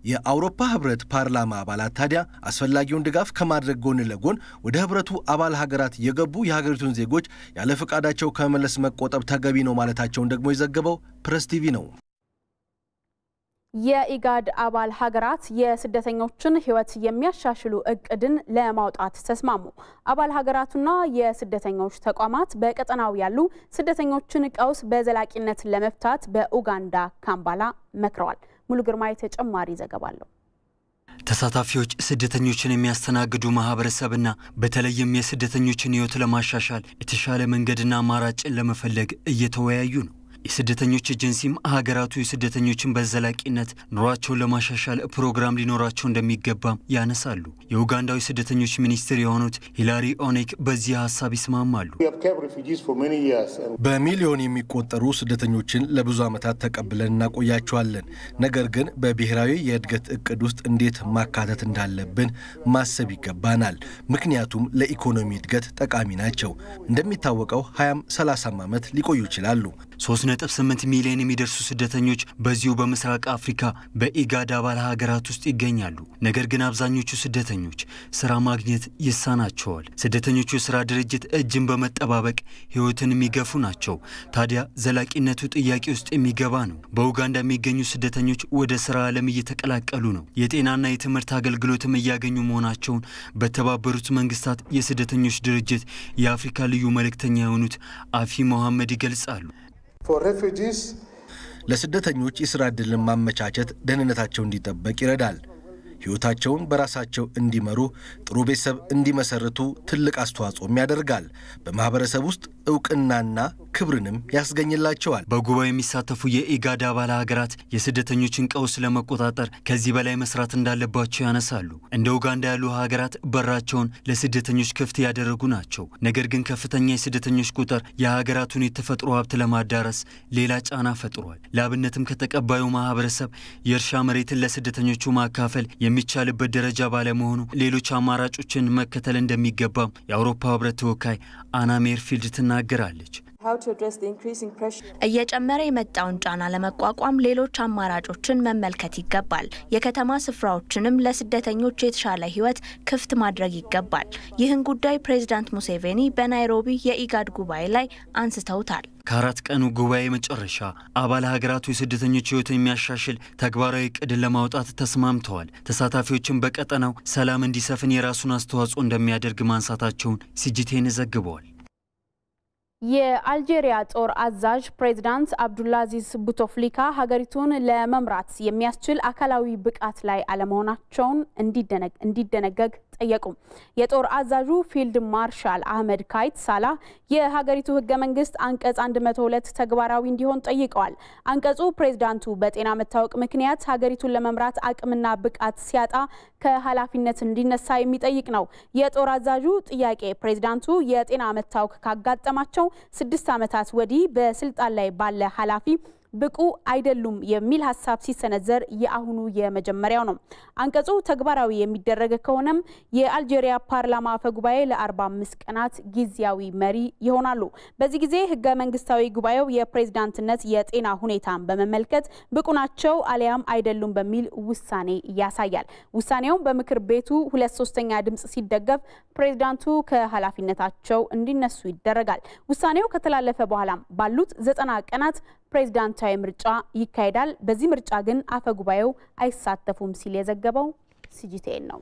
የአውሮፓ ህብረት ፓርላማ አባላት ታዲያ አስፈላጊውን ድጋፍ ከማድረግ ጎን ለጎን ወደ ህብረቱ አባል ሀገራት የገቡ የሀገሪቱን ዜጎች ያለ ፈቃዳቸው ከመመለስ መቆጠብ ተገቢ ነው ማለታቸውን ደግሞ የዘገበው ፕሬስ ቲቪ ነው። የኢጋድ አባል ሀገራት የስደተኞችን ህይወት የሚያሻሽሉ እቅድን ለማውጣት ተስማሙ። አባል ሀገራቱና የስደተኞች ተቋማት በቀጠናው ያሉ ስደተኞችን ቀውስ በዘላቂነት ለመፍታት በኡጋንዳ ካምፓላ መክረዋል። ሙሉ ግርማይ ተጨማሪ ዘገባ አለው። ተሳታፊዎች ስደተኞችን የሚያስተናግዱ ማህበረሰብና በተለይም የስደተኞችን ህይወት ለማሻሻል የተሻለ መንገድና አማራጭን ለመፈለግ እየተወያዩ ነው። የስደተኞች ኤጀንሲም ሀገራቱ የስደተኞችን በዘላቂነት ኑሯቸውን ለማሻሻል ፕሮግራም ሊኖራቸው እንደሚገባም ያነሳሉ። የኡጋንዳዊ ስደተኞች ሚኒስትር የሆኑት ሂላሪ ኦኔክ በዚህ ሀሳብ ይስማማሉ። በሚሊዮን የሚቆጠሩ ስደተኞችን ለብዙ ዓመታት ተቀብለን እናቆያቸዋለን። ነገር ግን በብሔራዊ የእድገት እቅድ ውስጥ እንዴት ማካተት እንዳለብን ማሰብ ይገባናል። ምክንያቱም ለኢኮኖሚ እድገት ጠቃሚ ናቸው። እንደሚታወቀው 20-30 ዓመት ሊቆዩ ይችላሉ። 3.8 ሚሊዮን የሚደርሱ ስደተኞች በዚሁ በምስራቅ አፍሪካ በኢጋድ አባል ሀገራት ውስጥ ይገኛሉ። ነገር ግን አብዛኞቹ ስደተኞች ስራ ማግኘት ይሳናቸዋል። ስደተኞቹ የስራ ድርጅት እጅን በመጠባበቅ ህይወትን የሚገፉ ናቸው። ታዲያ ዘላቂነቱ ጥያቄ ውስጥ የሚገባ ነው። በኡጋንዳ የሚገኙ ስደተኞች ወደ ስራ ዓለም እየተቀላቀሉ ነው። የጤናና የትምህርት አገልግሎትም እያገኙ መሆናቸውን በተባበሩት መንግስታት የስደተኞች ድርጅት የአፍሪካ ልዩ መልእክተኛ የሆኑት አፊ መሐመድ ይገልጻሉ። ለስደተኞች የሥራ ዕድልን ማመቻቸት ደህንነታቸው እንዲጠበቅ ይረዳል። ሕይወታቸውን በራሳቸው እንዲመሩ፣ ጥሩ ቤተሰብ እንዲመሰርቱ ትልቅ አስተዋጽኦም ያደርጋል። በማህበረሰብ ውስጥ እውቅናና ክብርንም ያስገኝላቸዋል። በጉባኤው የሚሳተፉ የኢጋድ አባል ሀገራት የስደተኞችን ቀውስ ለመቆጣጠር ከዚህ በላይ መስራት እንዳለባቸው ያነሳሉ። እንደ ኡጋንዳ ያሉ ሀገራት በራቸውን ለስደተኞች ክፍት ያደረጉ ናቸው። ነገር ግን ከፍተኛ የስደተኞች ቁጥር የሀገራቱን የተፈጥሮ ሀብት ለማዳረስ ሌላ ጫና ፈጥሯል። ለአብነትም ከተቀባዩ ማህበረሰብ የእርሻ መሬትን ለስደተኞቹ ማካፈል የሚቻልበት ደረጃ ባለመሆኑ ሌሎች አማራጮችን መከተል እንደሚገባም የአውሮፓ ህብረት ተወካይ አና ሜርፊልድ ትናገራለች። እየጨመረ የመጣውን ጫና ለመቋቋም ሌሎች አማራጮችን መመልከት ይገባል። የከተማ ስፍራዎችንም ለስደተኞች የተሻለ ህይወት ክፍት ማድረግ ይገባል። ይህን ጉዳይ ፕሬዝዳንት ሙሴቬኒ በናይሮቢ የኢጋድ ጉባኤ ላይ አንስተውታል። ከአራት ቀኑ ጉባኤ መጨረሻ አባል ሀገራቱ የስደተኞች ህይወትን የሚያሻሽል ተግባራዊ እቅድ ለማውጣት ተስማምተዋል። ተሳታፊዎችን በቀጠናው ሰላም እንዲሰፍን የራሱን አስተዋጽኦ እንደሚያደርግ ማንሳታቸውን ሲጂቲኤን ዘግቧል። የአልጄሪያ ጦር አዛዥ ፕሬዝዳንት አብዱልአዚዝ ቡቶፍሊካ ሀገሪቱን ለመምራት የሚያስችል አካላዊ ብቃት ላይ አለመሆናቸውን እንዲደነገግ ጠየቁ። የጦር አዛዡ ፊልድ ማርሻል አህመድ ካይት ሳላህ የሀገሪቱ ህገ መንግስት አንቀጽ 102 ተግባራዊ እንዲሆን ጠይቀዋል። አንቀጹ ፕሬዝዳንቱ በጤና መታወቅ ምክንያት ሀገሪቱን ለመምራት አቅምና ብቃት ሲያጣ ከኃላፊነት እንዲነሳ የሚጠይቅ ነው። የጦር አዛዡ ጥያቄ ፕሬዝዳንቱ የጤና መታወክ ካጋጠማቸው 6 ዓመታት ወዲህ በስልጣን ላይ ባለ ኃላፊ ብቁ አይደሉም የሚል ሐሳብ ሲሰነዘር የአሁኑ የመጀመሪያው ነው። አንቀጹ ተግባራዊ የሚደረግ ከሆነም የአልጄሪያ ፓርላማ አፈጉባኤ ለ45 ቀናት ጊዜያዊ መሪ ይሆናሉ። በዚህ ጊዜ ህገ መንግስታዊ ጉባኤው የፕሬዝዳንትነት የጤና ሁኔታን በመመልከት ብቁ ናቸው አሊያም አይደሉም በሚል ውሳኔ ያሳያል። ውሳኔው በምክር ቤቱ 2/3 ድምጽ ሲደገፍ ፕሬዝዳንቱ ከኃላፊነታቸው እንዲነሱ ይደረጋል። ውሳኔው ከተላለፈ በኋላ ባሉት 90 ቀናት ፕሬዝዳንታዊ ምርጫ ይካሄዳል። በዚህ ምርጫ ግን አፈጉባኤው አይሳተፉም ሲል የዘገበው ሲጂቲኤን ነው።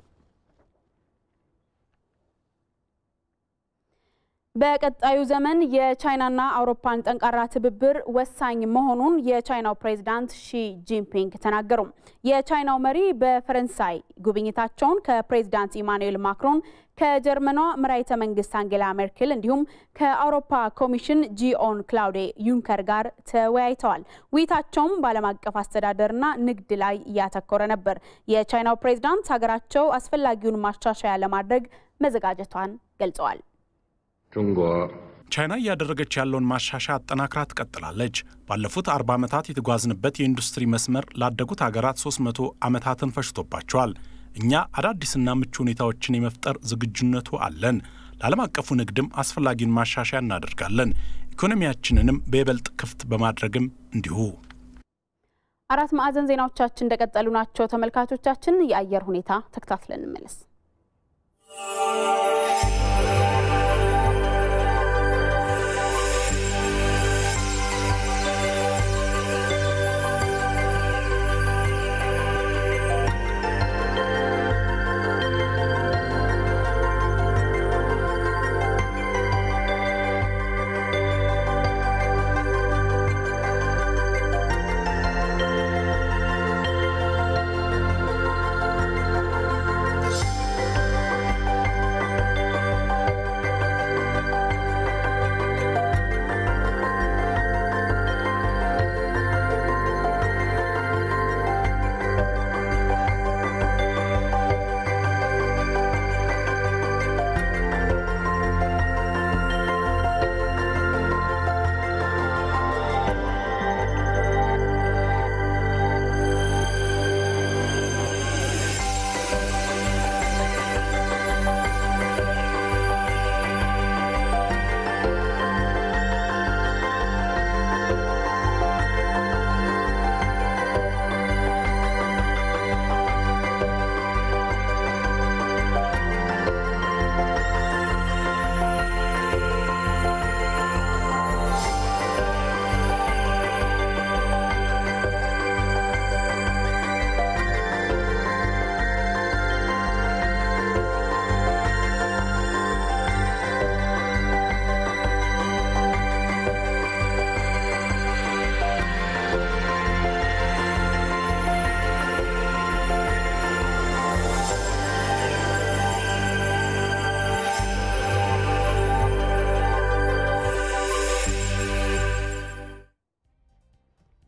በቀጣዩ ዘመን የቻይናና አውሮፓን ጠንካራ ትብብር ወሳኝ መሆኑን የቻይናው ፕሬዝዳንት ሺ ጂንፒንግ ተናገሩ። የቻይናው መሪ በፈረንሳይ ጉብኝታቸውን ከፕሬዝዳንት ኢማኑኤል ማክሮን ከጀርመኗ መራሒተ መንግስት አንጌላ ሜርክል እንዲሁም ከአውሮፓ ኮሚሽን ጂኦን ክላውዴ ዩንከር ጋር ተወያይተዋል። ውይይታቸውም በዓለም አቀፍ አስተዳደርና ንግድ ላይ ያተኮረ ነበር። የቻይናው ፕሬዝዳንት ሀገራቸው አስፈላጊውን ማሻሻያ ለማድረግ መዘጋጀቷን ገልጸዋል። ቻይና እያደረገች ያለውን ማሻሻያ አጠናክራ ትቀጥላለች። ባለፉት 40 ዓመታት የተጓዝንበት የኢንዱስትሪ መስመር ላደጉት ሀገራት 300 ዓመታትን ፈጅቶባቸዋል። እኛ አዳዲስና ምቹ ሁኔታዎችን የመፍጠር ዝግጁነቱ አለን። ለዓለም አቀፉ ንግድም አስፈላጊውን ማሻሻያ እናደርጋለን። ኢኮኖሚያችንንም በይበልጥ ክፍት በማድረግም እንዲሁ። አራት ማዕዘን ዜናዎቻችን እንደቀጠሉ ናቸው። ተመልካቾቻችን የአየር ሁኔታ ተከታትለን እንመለስ።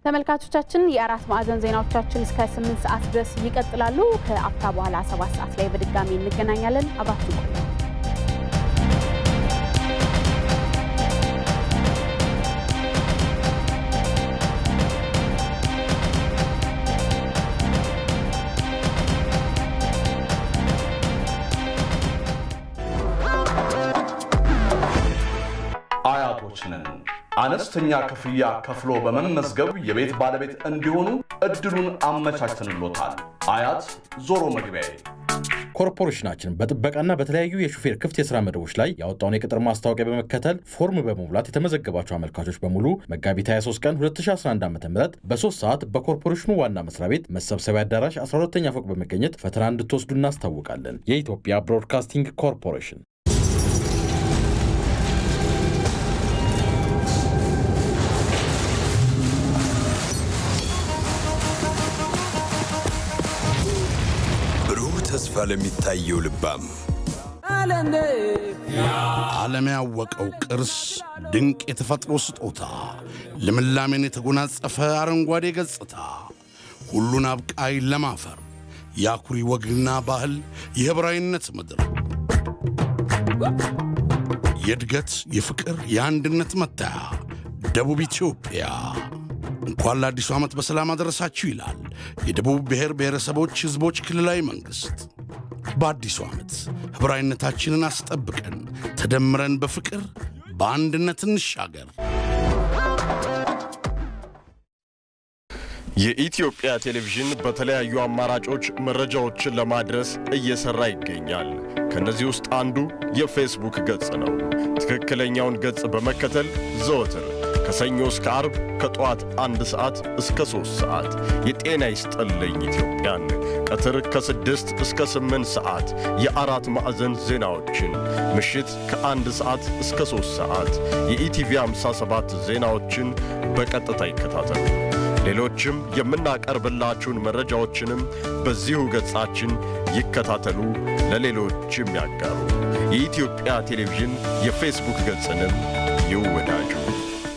ተመልካቾቻችን የአራት ማዕዘን ዜናዎቻችን እስከ 8 ሰዓት ድረስ ይቀጥላሉ። ከአፍታ በኋላ 7 ሰዓት ላይ በድጋሚ እንገናኛለን። አብራችሁ ቆዩ። አያቶችንን አነስተኛ ክፍያ ከፍሎ በመመዝገብ የቤት ባለቤት እንዲሆኑ እድሉን አመቻችተንሎታል። አያት ዞሮ መግቢያ ኮርፖሬሽናችን በጥበቃና በተለያዩ የሹፌር ክፍት የሥራ መደቦች ላይ ያወጣውን የቅጥር ማስታወቂያ በመከተል ፎርም በመሙላት የተመዘገባቸው አመልካቾች በሙሉ መጋቢት 23 ቀን 2011 ዓ.ም በ3 ሰዓት በኮርፖሬሽኑ ዋና መስሪያ ቤት መሰብሰቢያ አዳራሽ 12ኛ ፎቅ በመገኘት ፈተና እንድትወስዱ እናስታውቃለን። የኢትዮጵያ ብሮድካስቲንግ ኮርፖሬሽን። ተስፋ ለሚታየው ልባም ዓለም ያወቀው ቅርስ ድንቅ የተፈጥሮ ስጦታ ልምላሜን የተጎናጸፈ አረንጓዴ ገጽታ ሁሉን አብቃይ ለማፈር ያኩሪ ወግና ባህል የህብራዊነት ምድር የድገት የፍቅር የአንድነት መታያ ደቡብ ኢትዮጵያ እንኳን ለአዲሱ ዓመት በሰላም አደረሳችሁ ይላል የደቡብ ብሔር ብሔረሰቦች ህዝቦች ክልላዊ መንግስት። በአዲሱ ዓመት ህብራዊነታችንን አስጠብቀን ተደምረን በፍቅር በአንድነት እንሻገር። የኢትዮጵያ ቴሌቪዥን በተለያዩ አማራጮች መረጃዎችን ለማድረስ እየሰራ ይገኛል። ከነዚህ ውስጥ አንዱ የፌስቡክ ገጽ ነው። ትክክለኛውን ገጽ በመከተል ዘወትር ከሰኞ እስከ ዓርብ ከጧት 1 ሰዓት እስከ 3 ሰዓት የጤና ይስጥልኝ ኢትዮጵያን፣ ቀትር ከ6 እስከ 8 ሰዓት የአራት ማዕዘን ዜናዎችን፣ ምሽት ከ1 ሰዓት እስከ 3 ሰዓት የኢቲቪ 57 ዜናዎችን በቀጥታ ይከታተሉ። ሌሎችም የምናቀርብላችሁን መረጃዎችንም በዚሁ ገጻችን ይከታተሉ፣ ለሌሎችም ያጋሩ። የኢትዮጵያ ቴሌቪዥን የፌስቡክ ገጽንም ይወዳጁ።